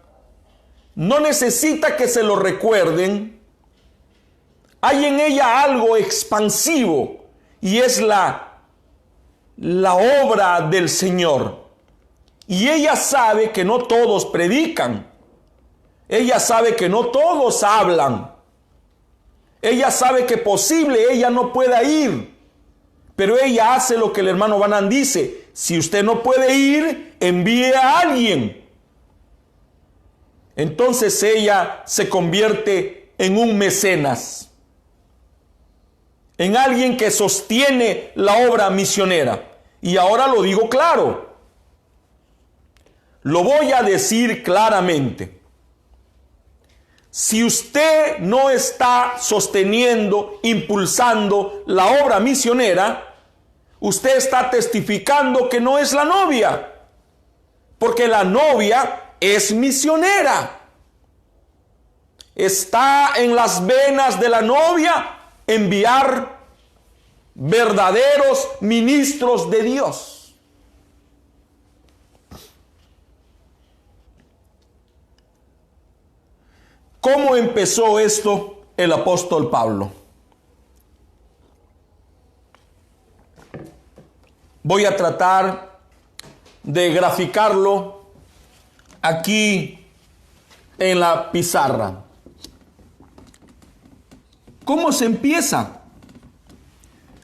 no necesita que se lo recuerden. Hay en ella algo expansivo, y es la obra del Señor. Y ella sabe que no todos predican. Ella sabe que no todos hablan. Ella sabe que posible ella no pueda ir, pero ella hace lo que el hermano Branham dice: si usted no puede ir, envíe a alguien. Entonces ella se convierte en un mecenas, en alguien que sostiene la obra misionera. Y ahora lo digo claro, lo voy a decir claramente. Si usted no está sosteniendo, impulsando la obra misionera, usted está testificando que no es la novia, porque la novia es misionera. Está en las venas de la novia enviar verdaderos ministros de Dios. ¿Cómo empezó esto el apóstol Pablo? Voy a tratar de graficarlo aquí en la pizarra. ¿Cómo se empieza?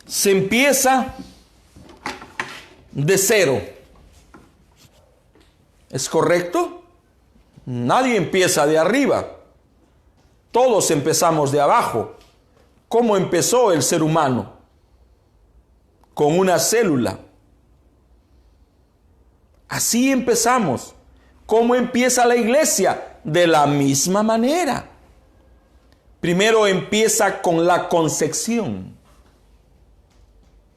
Se empieza de cero. ¿Es correcto? Nadie empieza de arriba. Todos empezamos de abajo. ¿Cómo empezó el ser humano? Con una célula. Así empezamos. ¿Cómo empieza la iglesia? De la misma manera. Primero empieza con la concepción.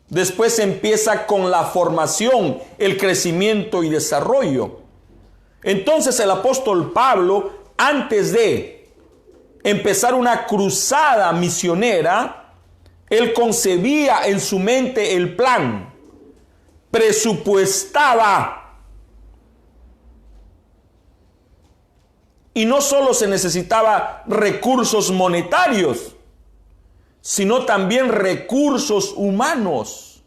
Después empieza con la formación, el crecimiento y desarrollo. Entonces el apóstol Pablo, antes de empezar una cruzada misionera, él concebía en su mente el plan, presupuestaba. Y no solo se necesitaba recursos monetarios, sino también recursos humanos.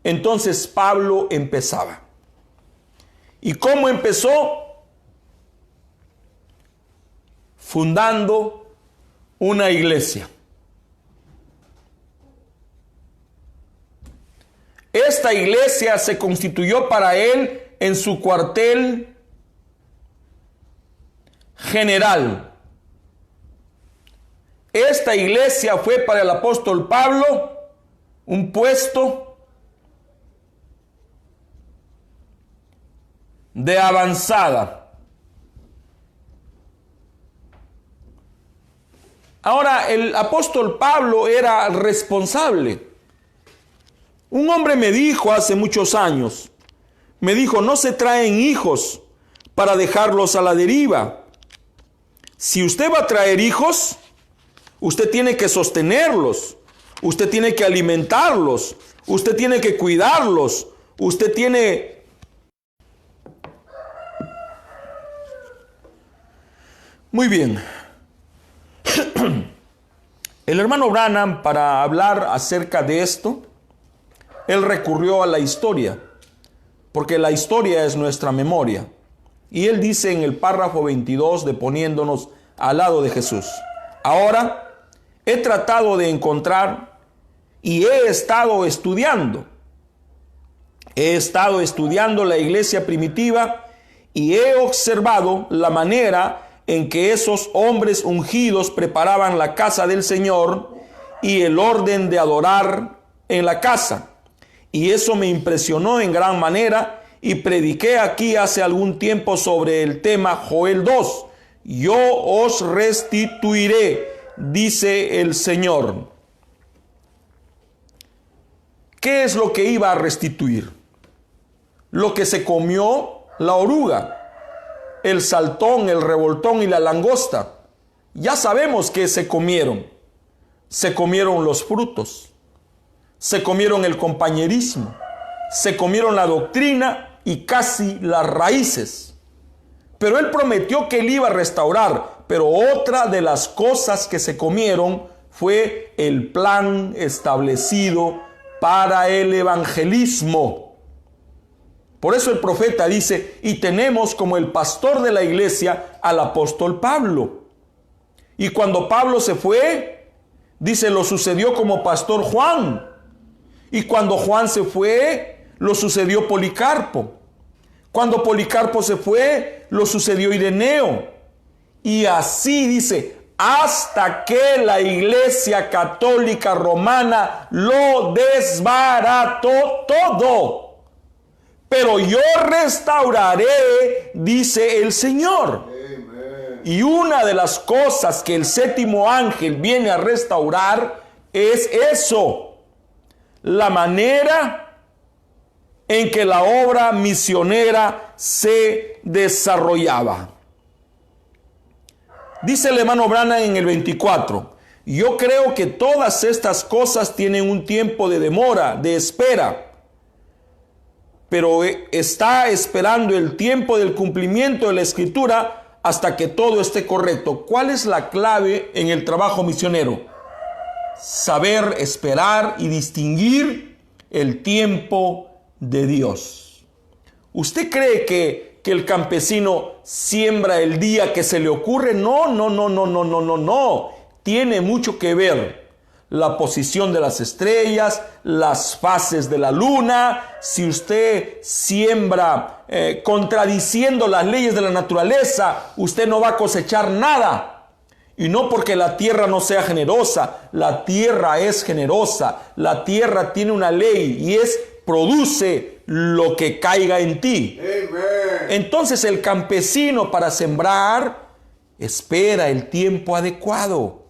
Entonces Pablo empezaba. ¿Y cómo empezó? Fundando una iglesia. Esta iglesia se constituyó para él en su cuartel general. Esta iglesia fue para el apóstol Pablo un puesto de avanzada. Ahora, el apóstol Pablo era responsable. Un hombre me dijo hace muchos años, me dijo, no se traen hijos para dejarlos a la deriva. Si usted va a traer hijos, usted tiene que sostenerlos, usted tiene que alimentarlos, usted tiene que cuidarlos, usted tiene... Muy bien. El hermano Branham, para hablar acerca de esto, él recurrió a la historia, porque la historia es nuestra memoria. Y él dice en el párrafo 22 de Poniéndonos al lado de Jesús: ahora he tratado de encontrar y he estado estudiando la iglesia primitiva y he observado la manera en que esos hombres ungidos preparaban la casa del Señor y el orden de adorar en la casa. Y eso me impresionó en gran manera y prediqué aquí hace algún tiempo sobre el tema Joel 2. Yo os restituiré, dice el Señor. ¿Qué es lo que iba a restituir? Lo que se comió la oruga, el saltón, el revoltón y la langosta. Ya sabemos que se comieron. Se comieron los frutos. Se comieron el compañerismo. Se comieron la doctrina y casi las raíces. Pero él prometió que él iba a restaurar. Pero otra de las cosas que se comieron fue el plan establecido para el evangelismo. Por eso el profeta dice, y tenemos como el pastor de la iglesia al apóstol Pablo. Y cuando Pablo se fue, dice, lo sucedió como pastor Juan. Y cuando Juan se fue, lo sucedió Policarpo. Cuando Policarpo se fue, lo sucedió Ireneo. Y así dice, hasta que la iglesia católica romana lo desbarató todo. Pero yo restauraré, dice el Señor. Amen. Y una de las cosas que el séptimo ángel viene a restaurar es eso. La manera en que la obra misionera se desarrollaba. Dice el hermano Branham en el 24, yo creo que todas estas cosas tienen un tiempo de demora, de espera, pero está esperando el tiempo del cumplimiento de la Escritura hasta que todo esté correcto. ¿Cuál es la clave en el trabajo misionero? Saber esperar y distinguir el tiempo de Dios. ¿Usted cree que el campesino siembra el día que se le ocurre? No. Tiene mucho que ver la posición de las estrellas, las fases de la luna. Si usted siembra contradiciendo las leyes de la naturaleza, usted no va a cosechar nada. Y no porque la tierra no sea generosa, la tierra es generosa, la tierra tiene una ley y produce lo que caiga en ti. Amen. Entonces el campesino, para sembrar, espera el tiempo adecuado.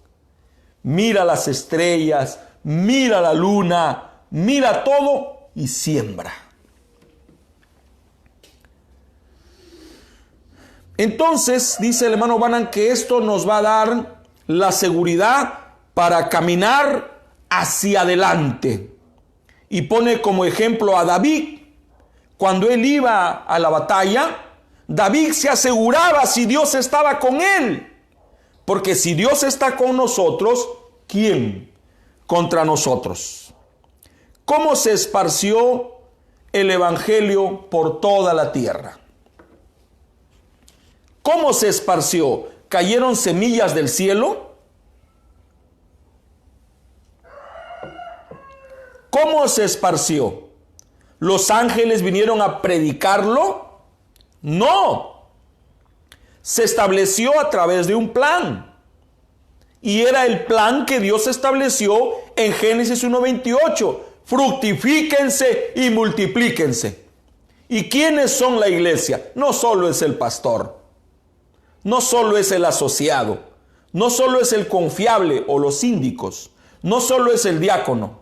Mira las estrellas, mira la luna, mira todo y siembra. Entonces, dice el hermano Branham que esto nos va a dar la seguridad para caminar hacia adelante. Y pone como ejemplo a David. Cuando él iba a la batalla, David se aseguraba si Dios estaba con él. Porque si Dios está con nosotros, ¿quién contra nosotros? ¿Cómo se esparció el evangelio por toda la tierra? ¿Cómo se esparció? ¿Cayeron semillas del cielo? ¿Cómo se esparció? ¿Los ángeles vinieron a predicarlo? No. Se estableció a través de un plan. Y era el plan que Dios estableció en Génesis 1:28. Fructifíquense y multiplíquense. ¿Y quiénes son la iglesia? No solo es el pastor. No solo es el asociado, no solo es el confiable o los síndicos, no solo es el diácono,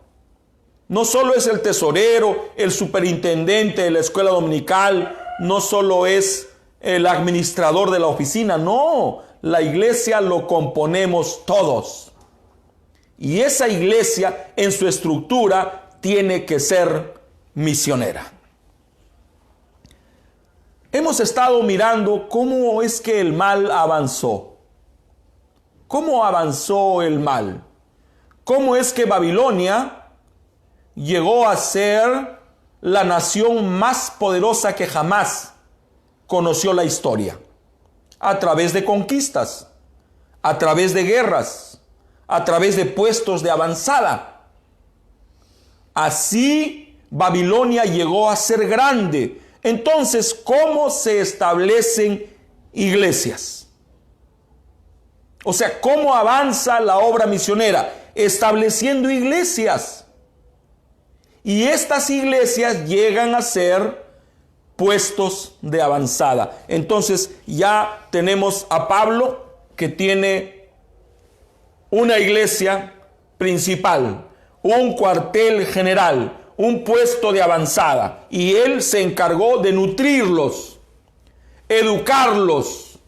no solo es el tesorero, el superintendente de la escuela dominical, no solo es el administrador de la oficina, no, la iglesia lo componemos todos. Y esa iglesia en su estructura tiene que ser misionera. Hemos estado mirando cómo es que el mal avanzó. ¿Cómo avanzó el mal? ¿Cómo es que Babilonia llegó a ser la nación más poderosa que jamás conoció la historia? A través de conquistas, a través de guerras, a través de puestos de avanzada. Así Babilonia llegó a ser grande. Entonces, ¿cómo se establecen iglesias? O sea, ¿cómo avanza la obra misionera? Estableciendo iglesias. Y estas iglesias llegan a ser puestos de avanzada. Entonces, ya tenemos a Pablo, que tiene una iglesia principal, un cuartel general, un puesto de avanzada, y él se encargó de nutrirlos, educarlos,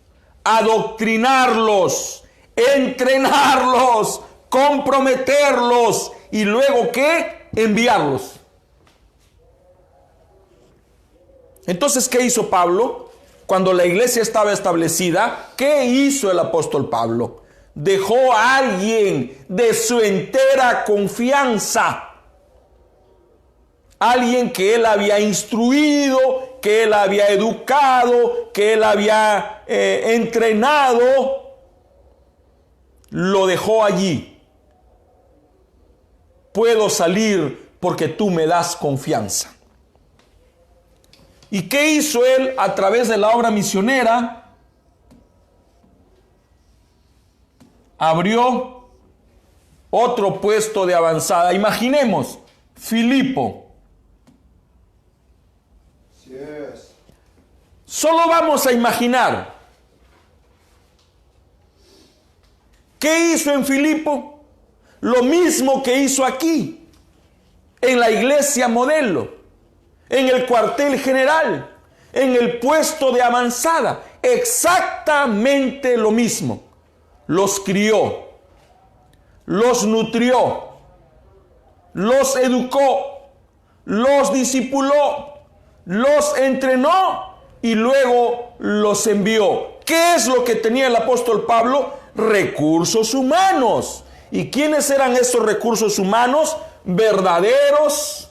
adoctrinarlos, entrenarlos, comprometerlos y luego ¿qué? Enviarlos. Entonces, ¿qué hizo Pablo? Cuando la iglesia estaba establecida, ¿qué hizo el apóstol Pablo? Dejó a alguien de su entera confianza. Alguien que él había instruido, que él había educado, que él había entrenado, lo dejó allí. Puedo salir porque tú me das confianza. ¿Y qué hizo él a través de la obra misionera? Abrió otro puesto de avanzada. Imaginemos, Filipo. Solo vamos a imaginar. ¿Qué hizo en Filipo? Lo mismo que hizo aquí, en la iglesia modelo, en el cuartel general, en el puesto de avanzada. Exactamente lo mismo. Los crió, los nutrió, los educó, los discipuló, los entrenó y luego los envió. ¿Qué es lo que tenía el apóstol Pablo? Recursos humanos. ¿Y quiénes eran estos recursos humanos? Verdaderos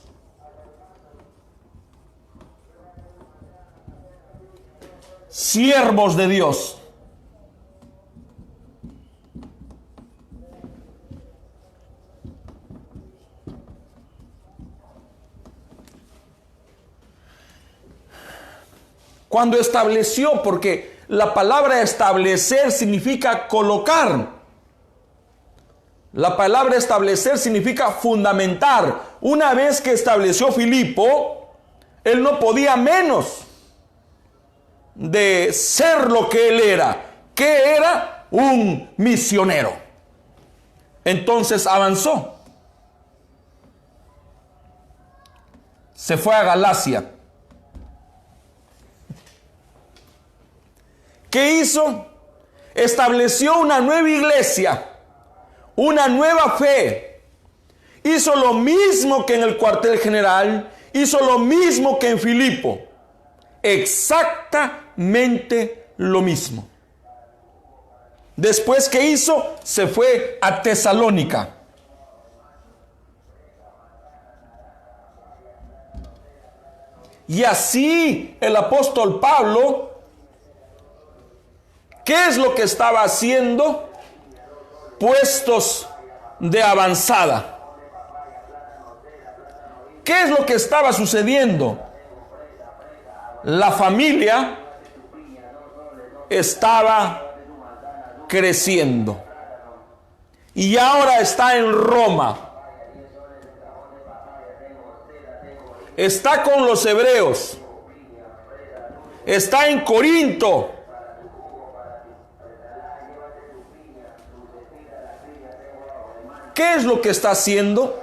siervos de Dios. Cuando estableció, porque la palabra establecer significa colocar. La palabra establecer significa fundamentar. Una vez que estableció Filipo, él no podía menos de ser lo que él era. ¿Qué era? Un misionero. Entonces avanzó. Se fue a Galacia. ¿Qué hizo? Estableció una nueva iglesia, una nueva fe. Hizo lo mismo que en el cuartel general, hizo lo mismo que en Filipo. Exactamente lo mismo. Después, ¿qué hizo? Se fue a Tesalónica. Y así el apóstol Pablo, ¿qué es lo que estaba haciendo? Puestos de avanzada. ¿Qué es lo que estaba sucediendo? La familia estaba creciendo. Y ahora está en Roma. Está con los hebreos. Está en Corinto. ¿Qué es lo que está haciendo?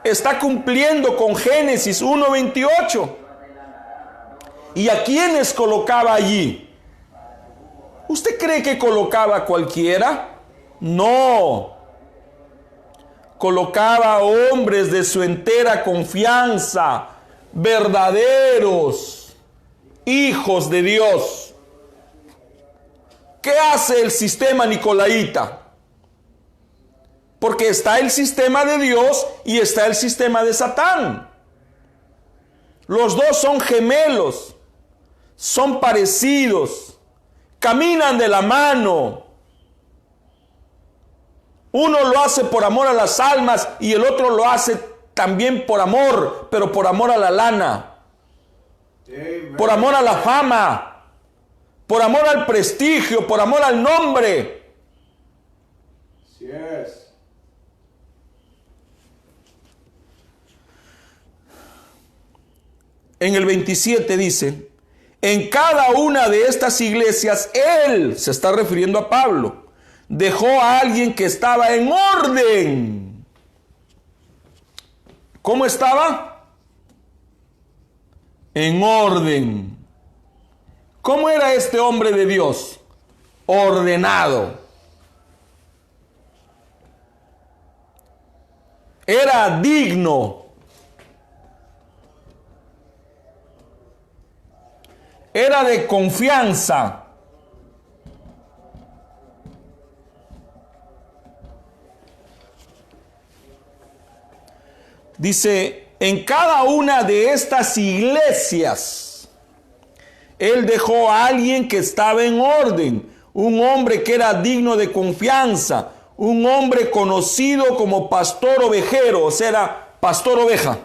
Está cumpliendo con Génesis 1:28. ¿Y a quiénes colocaba allí? ¿Usted cree que colocaba a cualquiera? No. Colocaba a hombres de su entera confianza, verdaderos hijos de Dios. ¿Qué hace el sistema nicolaíta? Porque está el sistema de Dios y está el sistema de Satán. Los dos son gemelos, son parecidos, caminan de la mano. Uno lo hace por amor a las almas y el otro lo hace también por amor, pero por amor a la lana, por amor a la fama, por amor al prestigio, por amor al nombre.
Así es.
En el 27 dice, en cada una de estas iglesias, él, se está refiriendo a Pablo, dejó a alguien que estaba en orden. ¿Cómo estaba? En orden. ¿Cómo era este hombre de Dios? Ordenado. Era digno. Era de confianza. Dice, en cada una de estas iglesias, él dejó a alguien que estaba en orden, un hombre que era digno de confianza, un hombre conocido como pastor ovejero, o sea, era pastor oveja.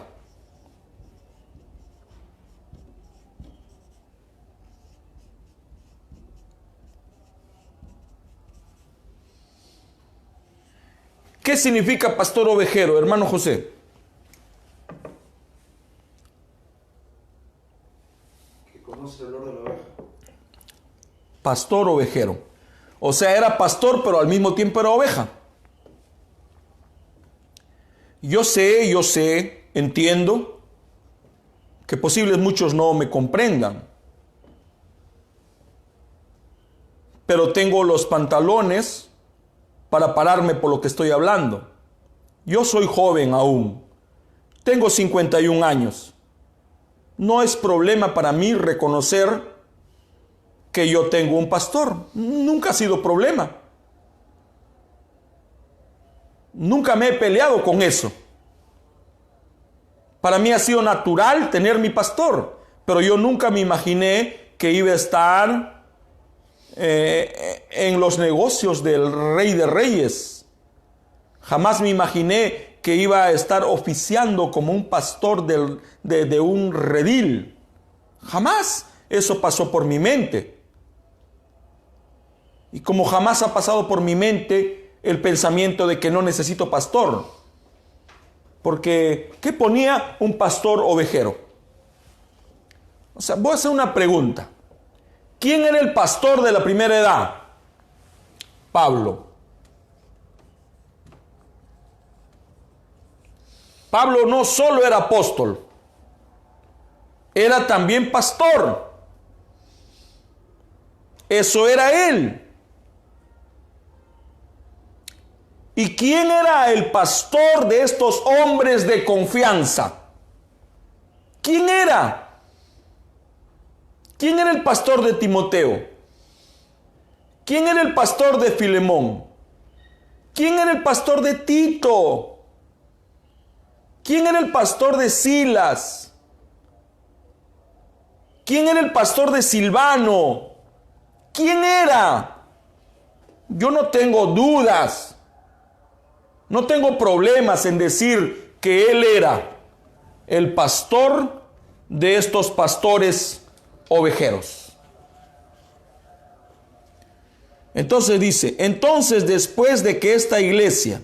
¿Qué significa pastor ovejero, hermano José?
Que conoce el olor de la oveja.
Pastor ovejero. O sea, era pastor, pero al mismo tiempo era oveja. Yo sé, entiendo que posibles muchos no me comprendan. Pero tengo los pantalones para pararme por lo que estoy hablando. Yo soy joven aún. Tengo 51 años. No es problema para mí reconocer que yo tengo un pastor. Nunca ha sido problema. Nunca me he peleado con eso. Para mí ha sido natural tener mi pastor, pero yo nunca me imaginé que iba a estar en los negocios del Rey de Reyes. Jamás me imaginé que iba a estar oficiando como un pastor de un redil. Jamás eso pasó por mi mente. Y como jamás ha pasado por mi mente el pensamiento de que no necesito pastor. Porque, ¿qué ponía un pastor ovejero? O sea, voy a hacer una pregunta. ¿Quién era el pastor de la primera edad? Pablo. Pablo no solo era apóstol, era también pastor. Eso era él. ¿Y quién era el pastor de estos hombres de confianza? ¿Quién era? ¿Quién era el pastor de Timoteo? ¿Quién era el pastor de Filemón? ¿Quién era el pastor de Tito? ¿Quién era el pastor de Silas? ¿Quién era el pastor de Silvano? ¿Quién era? Yo no tengo dudas. No tengo problemas en decir que él era el pastor de estos pastores ovejeros. Entonces dice, entonces después de que esta iglesia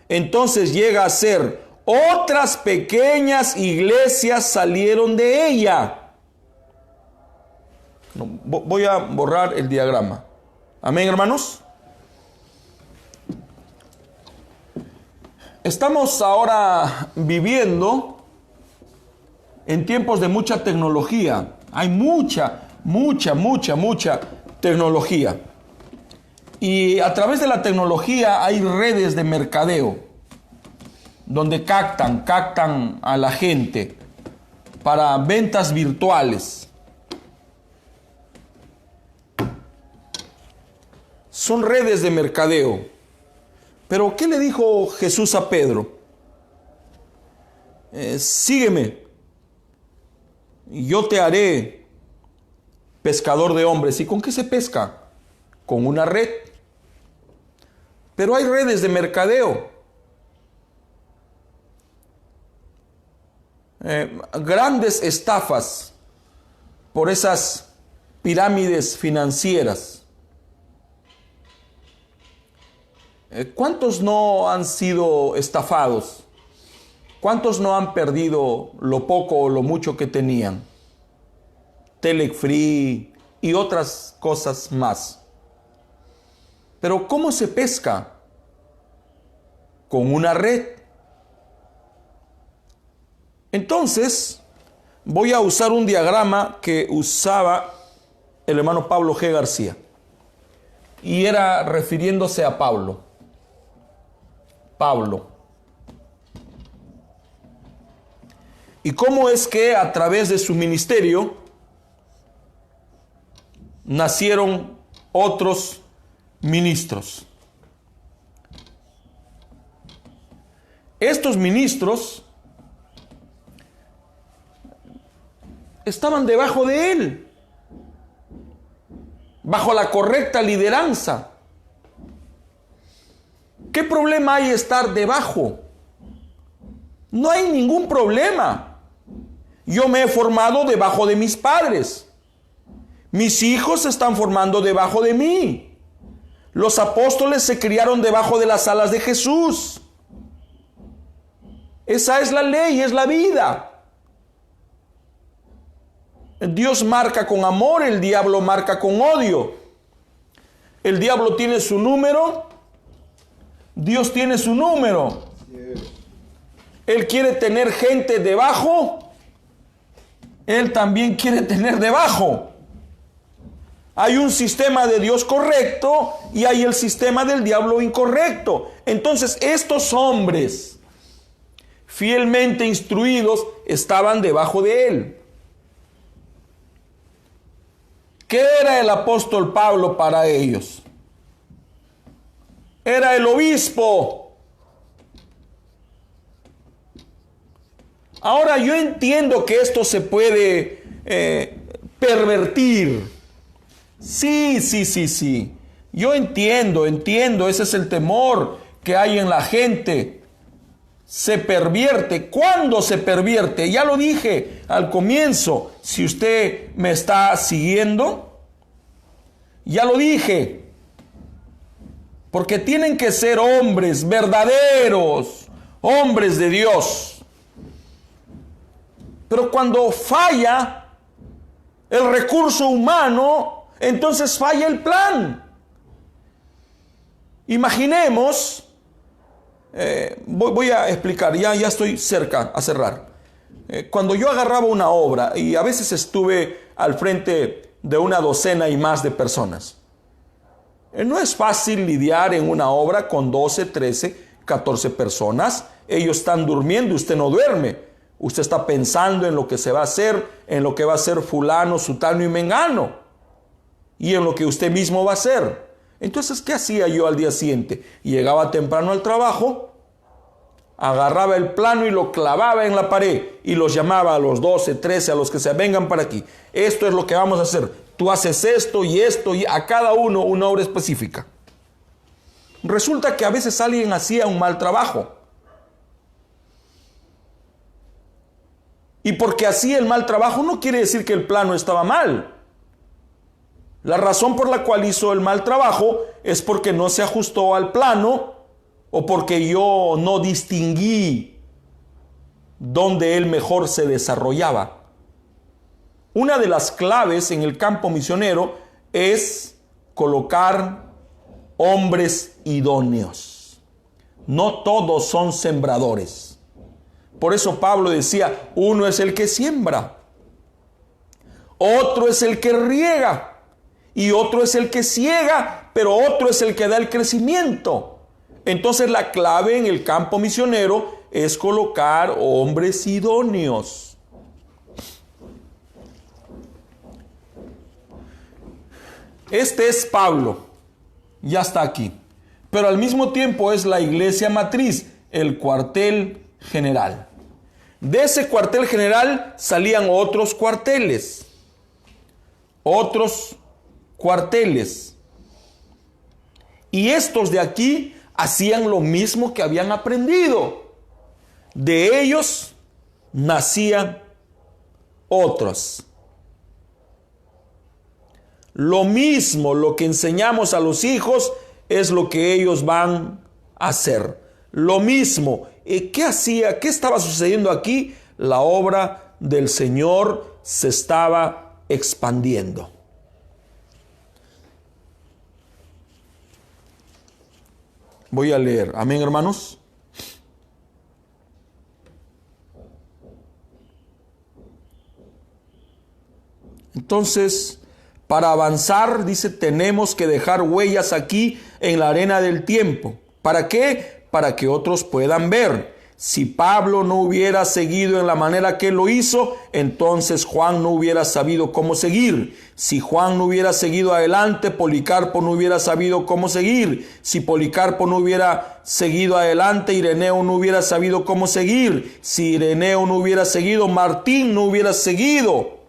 entonces llega a ser, otras pequeñas iglesias salieron de ella. No, voy a borrar el diagrama. Amén, hermanos. Estamos ahora viviendo en tiempos de mucha tecnología. Hay mucha tecnología. Y a través de la tecnología hay redes de mercadeo donde captan a la gente para ventas virtuales. Son redes de mercadeo. Pero ¿qué le dijo Jesús a Pedro? Sígueme y yo te haré pescador de hombres. ¿Y con qué se pesca? Con una red. Pero hay redes de mercadeo. Grandes estafas por esas pirámides financieras. ¿Cuántos no han sido estafados? ¿Cuántos no han perdido lo poco o lo mucho que tenían? Telefree y otras cosas más. Pero ¿cómo se pesca? Con una red. Entonces, voy a usar un diagrama que usaba el hermano Pablo G. García. Y era refiriéndose a Pablo. ¿Y cómo es que a través de su ministerio nacieron otros ministros? Estos ministros estaban debajo de él, bajo la correcta lideranza. ¿Qué problema hay estar debajo? No hay ningún problema. Yo me he formado debajo de mis padres. Mis hijos se están formando debajo de mí. Los apóstoles se criaron debajo de las alas de Jesús. Esa es la ley, es la vida. Dios marca con amor, el diablo marca con odio. El diablo tiene su número, Dios tiene su número. Él quiere tener gente debajo, Él también quiere tener debajo. Hay un sistema de Dios correcto y hay el sistema del diablo incorrecto. Entonces estos hombres fielmente instruidos estaban debajo de él. ¿Qué era el apóstol Pablo para ellos? Era el obispo. Ahora yo entiendo que esto se puede pervertir. Sí. Yo entiendo, ese es el temor que hay en la gente. Se pervierte. ¿Cuándo se pervierte? Ya lo dije al comienzo. Si usted me está siguiendo, ya lo dije. Porque tienen que ser hombres verdaderos, hombres de Dios. Pero cuando falla el recurso humano, entonces falla el plan. Imaginemos, voy a explicar, ya estoy cerca a cerrar. Cuando yo agarraba una obra, y a veces estuve al frente de una docena y más de personas, no es fácil lidiar en una obra con 12, 13, 14 personas. Ellos están durmiendo, usted no duerme. Usted está pensando en lo que se va a hacer, en lo que va a hacer fulano, sutano y mengano, y en lo que usted mismo va a hacer. Entonces, ¿qué hacía yo al día siguiente? Llegaba temprano al trabajo, agarraba el plano y lo clavaba en la pared y los llamaba a los 12, 13, a los que se vengan para aquí. Esto es lo que vamos a hacer. Tú haces esto y a cada uno una obra específica. Resulta que a veces alguien hacía un mal trabajo. Y porque hacía el mal trabajo no quiere decir que el plano estaba mal. La razón por la cual hizo el mal trabajo es porque no se ajustó al plano o porque yo no distinguí dónde él mejor se desarrollaba. Una de las claves en el campo misionero es colocar hombres idóneos. No todos son sembradores. Por eso Pablo decía, uno es el que siembra, otro es el que riega, y otro es el que ciega, pero otro es el que da el crecimiento. Entonces la clave en el campo misionero es colocar hombres idóneos. Este es Pablo, ya está aquí, pero al mismo tiempo es la iglesia matriz, el cuartel general. De ese cuartel general salían otros cuarteles. Y estos de aquí hacían lo mismo que habían aprendido. De ellos nacían otros. Lo mismo, lo que enseñamos a los hijos es lo que ellos van a hacer. Lo mismo. ¿Qué hacía? ¿Qué estaba sucediendo aquí? La obra del Señor se estaba expandiendo. Voy a leer. Amén, hermanos. Entonces, para avanzar, dice, tenemos que dejar huellas aquí en la arena del tiempo. ¿Para qué? Para que otros puedan ver. Si Pablo no hubiera seguido en la manera que él lo hizo, entonces Juan no hubiera sabido cómo seguir. Si Juan no hubiera seguido adelante, Policarpo no hubiera sabido cómo seguir. Si Policarpo no hubiera seguido adelante, Ireneo no hubiera sabido cómo seguir. Si Ireneo no hubiera seguido, Martín no hubiera seguido.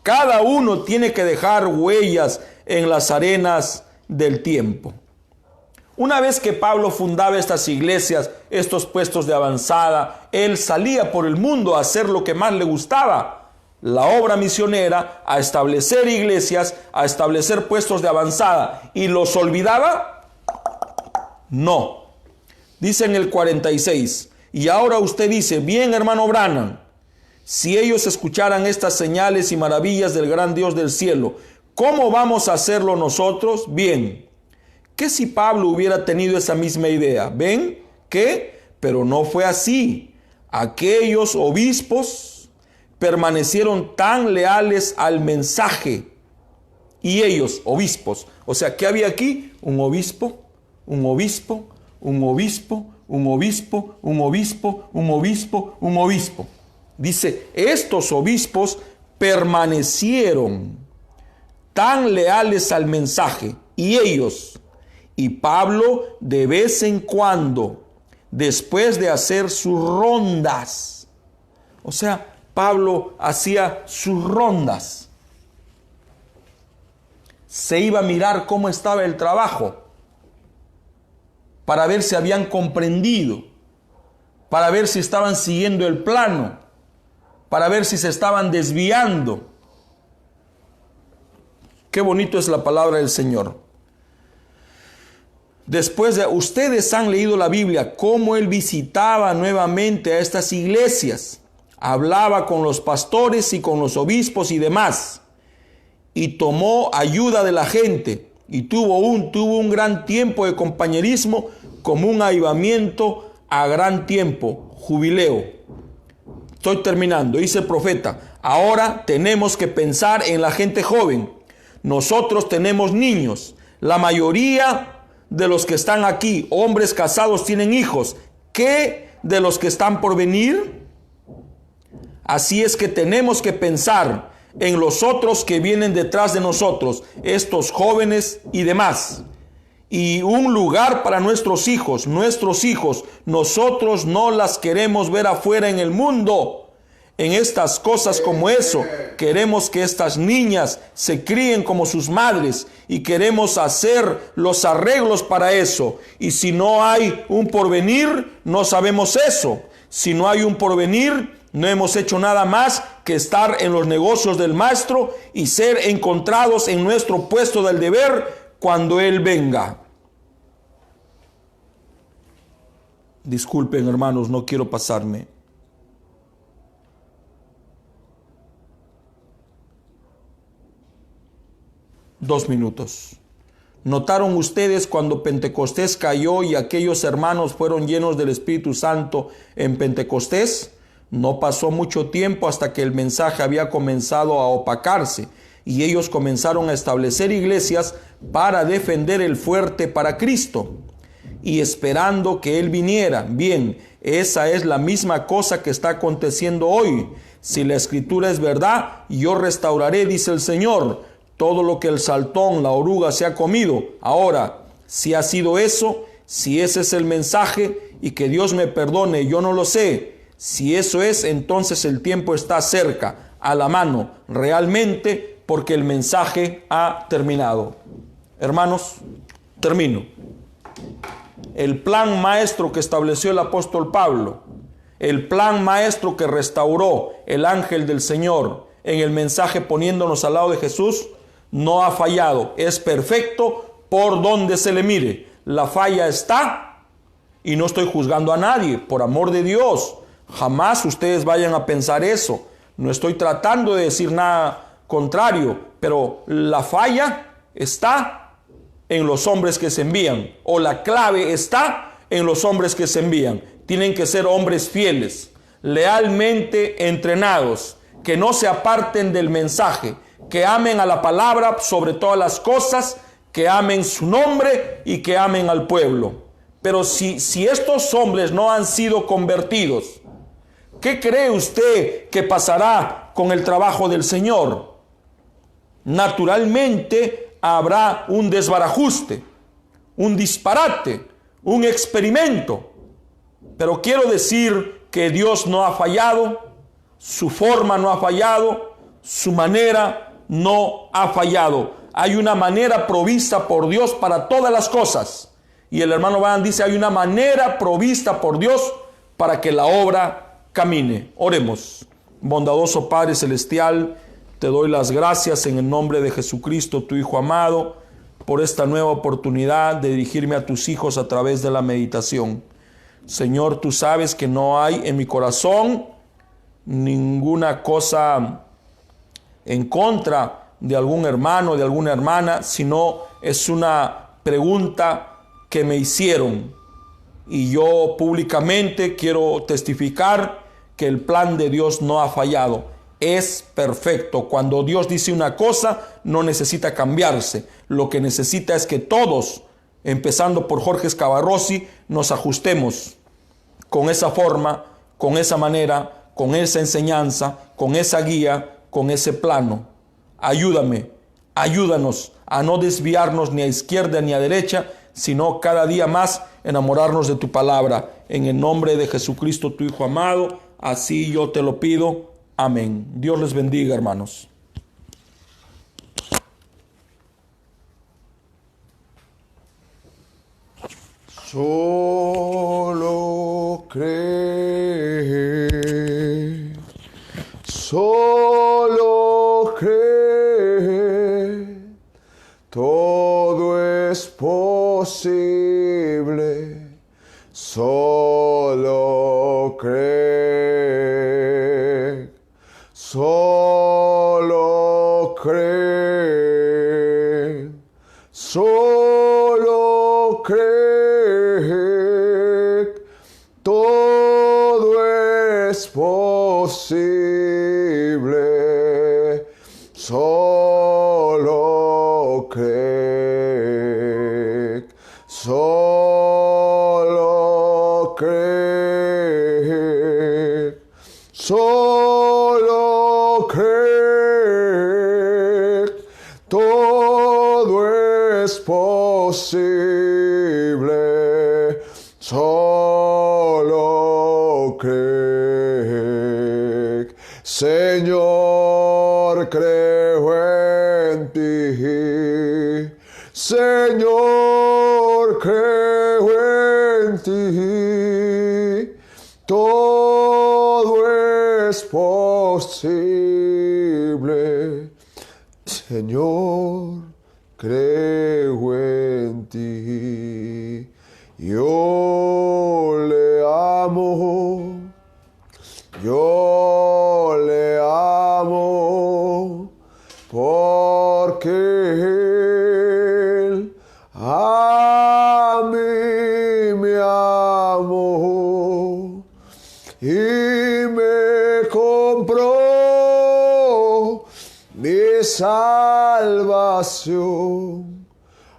Cada uno tiene que dejar huellas en las arenas del tiempo. Una vez que Pablo fundaba estas iglesias, estos puestos de avanzada, él salía por el mundo a hacer lo que más le gustaba, la obra misionera, a establecer iglesias, a establecer puestos de avanzada. ¿Y los olvidaba? No. Dice en el 46, y ahora usted dice, bien, hermano Branham, si ellos escucharan estas señales y maravillas del gran Dios del cielo, ¿cómo vamos a hacerlo nosotros? Bien. ¿Qué si Pablo hubiera tenido esa misma idea? ¿Ven? ¿Qué? Pero no fue así. Aquellos obispos permanecieron tan leales al mensaje. Y ellos, obispos. O sea, ¿qué había aquí? Un obispo, un obispo, un obispo, un obispo, un obispo, un obispo, un obispo. Dice, estos obispos permanecieron tan leales al mensaje, y ellos, y Pablo de vez en cuando, después de hacer sus rondas, o sea, Pablo hacía sus rondas, se iba a mirar cómo estaba el trabajo, para ver si habían comprendido, para ver si estaban siguiendo el plano, para ver si se estaban desviando. Qué bonito es la palabra del Señor. Después de, ustedes han leído la Biblia, cómo él visitaba nuevamente a estas iglesias, hablaba con los pastores y con los obispos y demás, y tomó ayuda de la gente, y tuvo un gran tiempo de compañerismo, como un avivamiento a gran tiempo, jubileo. Estoy terminando. Dice el profeta, ahora tenemos que pensar en la gente joven. Nosotros tenemos niños. La mayoría de los que están aquí, hombres casados, tienen hijos. ¿Qué de los que están por venir? Así es que tenemos que pensar en los otros que vienen detrás de nosotros, estos jóvenes y demás. Y un lugar para nuestros hijos, nosotros no las queremos ver afuera en el mundo. En estas cosas como eso, queremos que estas niñas se críen como sus madres y queremos hacer los arreglos para eso. Y si no hay un porvenir, no sabemos eso. Si no hay un porvenir, no hemos hecho nada más que estar en los negocios del maestro y ser encontrados en nuestro puesto del deber cuando él venga. Disculpen, hermanos, no quiero pasarme. Dos minutos. ¿Notaron ustedes cuando Pentecostés cayó y aquellos hermanos fueron llenos del Espíritu Santo en Pentecostés? No pasó mucho tiempo hasta que el mensaje había comenzado a opacarse y ellos comenzaron a establecer iglesias para defender el fuerte para Cristo y esperando que Él viniera. Bien, esa es la misma cosa que está aconteciendo hoy. Si la Escritura es verdad, yo restauraré, dice el Señor, todo lo que el saltón, la oruga se ha comido. Ahora, si ha sido eso, si ese es el mensaje y que Dios me perdone, yo no lo sé. Si eso es, entonces el tiempo está cerca, a la mano, realmente, porque el mensaje ha terminado. Hermanos, termino. El plan maestro que estableció el apóstol Pablo, el plan maestro que restauró el ángel del Señor en el mensaje poniéndonos al lado de Jesús, no ha fallado. Es perfecto por donde se le mire. La falla está, y no estoy juzgando a nadie, por amor de Dios. Jamás ustedes vayan a pensar eso. No estoy tratando de decir nada contrario, pero la falla está en los hombres que se envían, o la clave está en los hombres que se envían. Tienen que ser hombres fieles, lealmente entrenados, que no se aparten del mensaje, que amen a la palabra sobre todas las cosas, que amen su nombre y que amen al pueblo. Pero si estos hombres no han sido convertidos, ¿qué cree usted que pasará con el trabajo del Señor? Naturalmente habrá un desbarajuste, un disparate, un experimento. Pero quiero decir que Dios no ha fallado, su forma no ha fallado, su manera no ha fallado. Hay una manera provista por Dios para todas las cosas. Y el hermano Van dice, hay una manera provista por Dios para que la obra camine. Oremos. Bondadoso Padre Celestial, te doy las gracias en el nombre de Jesucristo, tu Hijo amado, por esta nueva oportunidad de dirigirme a tus hijos a través de la meditación. Señor, tú sabes que no hay en mi corazón ninguna cosa en contra de algún hermano, de alguna hermana, sino es una pregunta que me hicieron. Y yo públicamente quiero testificar que el plan de Dios no ha fallado. Es perfecto. Cuando Dios dice una cosa, no necesita cambiarse. Lo que necesita es que todos, empezando por Jorge Scavarrossi, nos ajustemos con esa forma, con esa manera, con esa enseñanza, con esa guía, con ese plano. Ayúdame Ayúdanos a no desviarnos ni a izquierda ni a derecha, sino cada día más enamorarnos de tu palabra. En el nombre de Jesucristo, tu Hijo amado, así yo te lo pido. Amén. Dios les bendiga, hermanos.
Solo cree, solo cree, todo es posible, solo cree, solo cree, solo cree. Todo es posible, solo cree, solo cree, solo cree, todo es posible, solo cree. Señor, creo en ti. Señor, creo en ti. Todo es posible. Señor, creo en ti. Yo le amo, yo le amo, porque Él a mí me amó y me compró mi salvación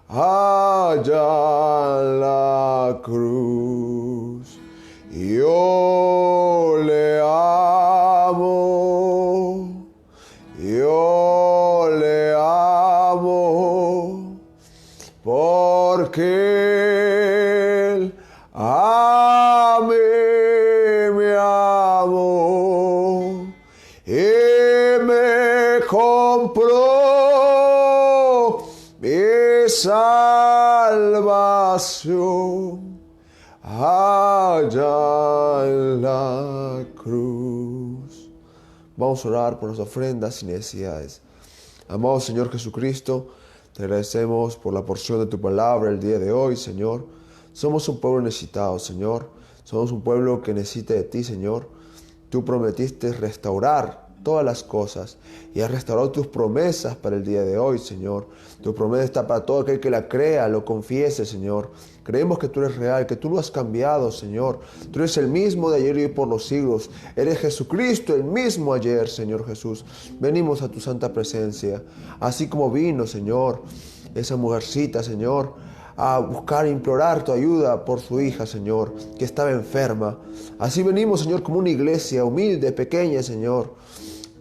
allá en la cruz. Yo le amo, yo le amo, porque Él a mí me amó y me compró mi salvación allá en la cruz. Vamos a orar por las ofrendas y necesidades. Amado Señor Jesucristo, te agradecemos por la porción de tu palabra el día de hoy, Señor. Somos un pueblo necesitado, Señor. Somos un pueblo que necesita de ti, Señor. Tú prometiste restaurar todas las cosas y has restaurado tus promesas para el día de hoy, Señor. Tu promesa está para todo aquel que la crea, lo confiese, Señor. Creemos que tú eres real, que tú no has cambiado, Señor. Tú eres el mismo de ayer y por los siglos. Eres Jesucristo, el mismo ayer, Señor Jesús. Venimos a tu santa presencia, así como vino, Señor, esa mujercita, Señor, a buscar e implorar tu ayuda por su hija, Señor, que estaba enferma. Así venimos, Señor, como una iglesia humilde, pequeña, Señor,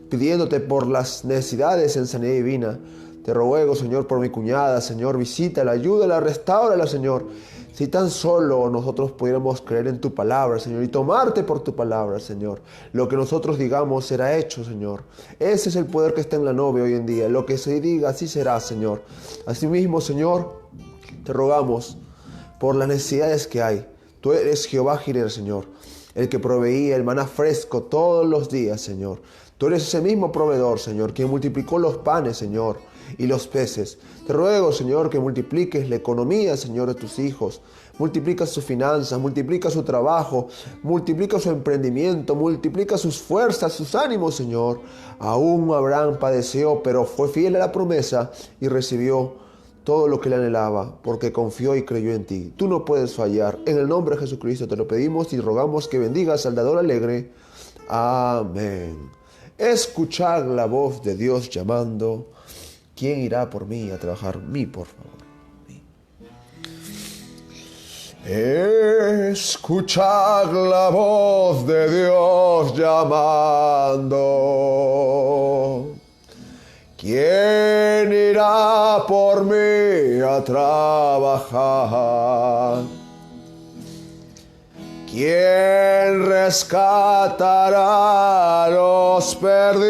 pidiéndote por las necesidades en sanidad divina. Te ruego, Señor, por mi cuñada, Señor, visítala, ayúdala, restáurala, Señor. Si tan solo nosotros pudiéramos creer en tu palabra, Señor, y tomarte por tu palabra, Señor, lo que nosotros digamos será hecho, Señor. Ese es el poder que está en la novia hoy en día. Lo que se diga, así será, Señor. Asimismo, Señor, te rogamos por las necesidades que hay. Tú eres Jehová Jireh, Señor, el que proveía el maná fresco todos los días, Señor. Tú eres ese mismo proveedor, Señor, quien multiplicó los panes, Señor, y los peces. Te ruego, Señor, que multipliques la economía, Señor, de tus hijos. Multiplica sus finanzas, multiplica su trabajo, multiplica su emprendimiento, multiplica sus fuerzas, sus ánimos, Señor. Aún Abraham padeció, pero fue fiel a la promesa y recibió todo lo que le anhelaba, porque confió y creyó en ti. Tú no puedes fallar. En el nombre de Jesucristo te lo pedimos y rogamos que bendigas al dador alegre. Amén. Escuchar la voz de Dios llamando. ¿Quién irá por mí a trabajar? Mí, por favor. Mí. Escuchar la voz de Dios llamando. ¿Quién irá por mí a trabajar? ¿Quién rescatará a los perdidos?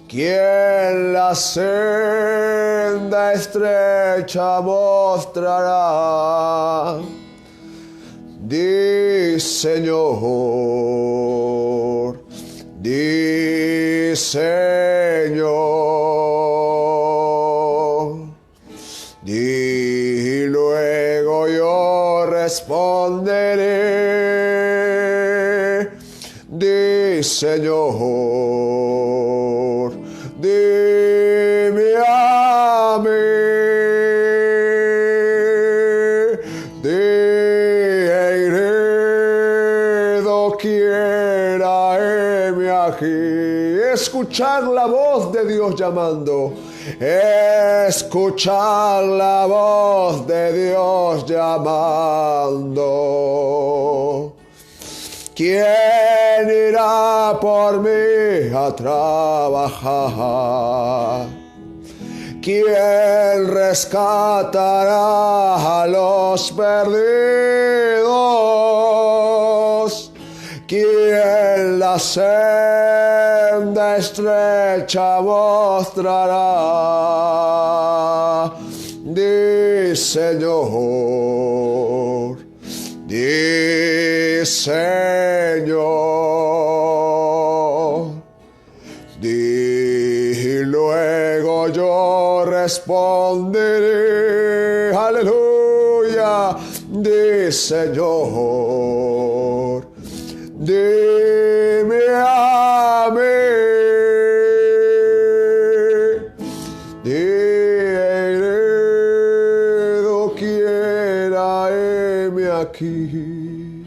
¿Quién la senda estrecha mostrará? Di, Señor, di, Señor, di, luego yo responderé. Di, Señor, dime a mí. Escuchar la voz de Dios llamando. Escuchar la voz de Dios llamando. ¿Quién irá por mí a trabajar? ¿Quién rescatará a los perdidos? ¿Quién la senda estrecha mostrará? Di, Señor, di, Señor, di, luego yo responderé. Aleluya, di, Señor, dime a mí. Doquiera heme aquí.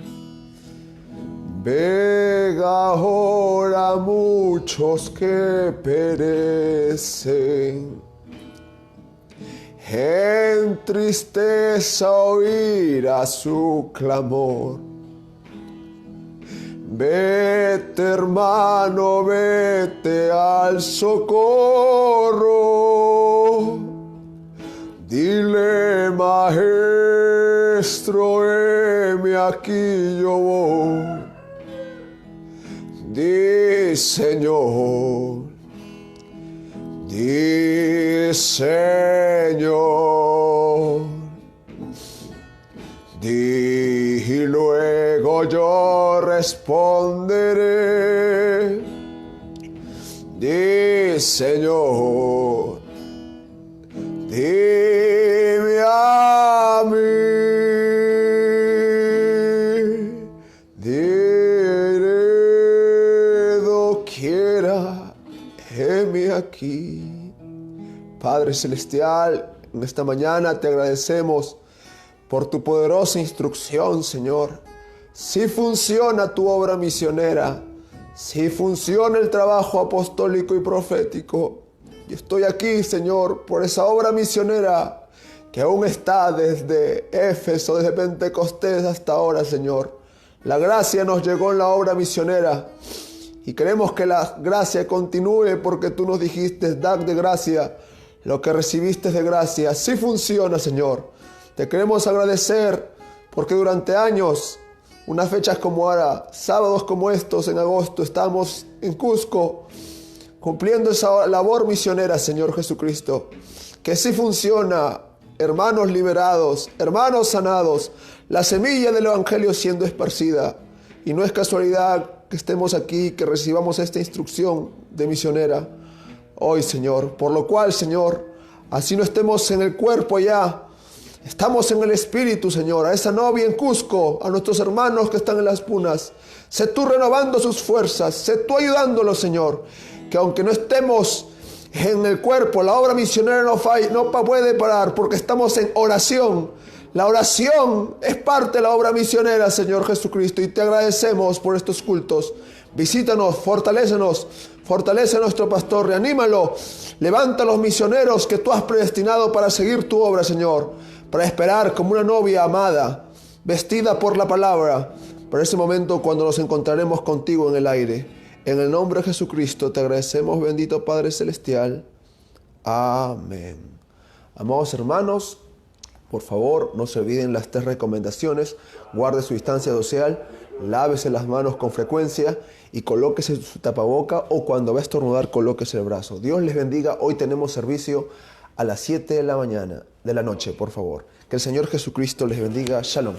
Vega ahora muchos que perecen. En tristeza oirá su clamor. Vete, hermano, vete al socorro. Dile, maestro, heme aquí yo voy. Di, Señor, di, Señor, di, y luego yo responderé. Di, Señor, dime a mí. Diré doquiera, heme aquí. Padre Celestial, en esta mañana te agradecemos por tu poderosa instrucción, Señor. Si funciona tu obra misionera, si funciona el trabajo apostólico y profético. Yo estoy aquí, Señor, por esa obra misionera que aún está desde Éfeso, desde Pentecostés hasta ahora, Señor. La gracia nos llegó en la obra misionera y queremos que la gracia continúe porque tú nos dijiste, dad de gracia lo que recibiste de gracia. Así funciona, Señor. Te queremos agradecer porque durante años, unas fechas como ahora, sábados como estos en agosto, estamos en Cusco cumpliendo esa labor misionera, Señor Jesucristo. Que sí funciona, hermanos liberados, hermanos sanados, la semilla del Evangelio siendo esparcida. Y no es casualidad que estemos aquí, que recibamos esta instrucción de misionera hoy, Señor. Por lo cual, Señor, así no estemos en el cuerpo ya, estamos en el Espíritu, Señor. A esa novia en Cusco, a nuestros hermanos que están en las punas, sé tú renovando sus fuerzas, sé tú ayudándolos, Señor. Que aunque no estemos en el cuerpo, la obra misionera no puede parar porque estamos en oración. La oración es parte de la obra misionera, Señor Jesucristo, y te agradecemos por estos cultos. Visítanos, fortalécenos, fortalece a nuestro pastor, reanímalo, levanta a los misioneros que tú has predestinado para seguir tu obra, Señor, para esperar como una novia amada, vestida por la palabra, para ese momento cuando nos encontraremos contigo en el aire. En el nombre de Jesucristo te agradecemos, bendito Padre Celestial. Amén. Amados hermanos, por favor, no se olviden las 3 recomendaciones. Guarde su distancia social, lávese las manos con frecuencia y colóquese su tapaboca, o cuando va a estornudar, colóquese el brazo. Dios les bendiga. Hoy tenemos servicio a las 7 de la noche, por favor. Que el Señor Jesucristo les bendiga. Shalom.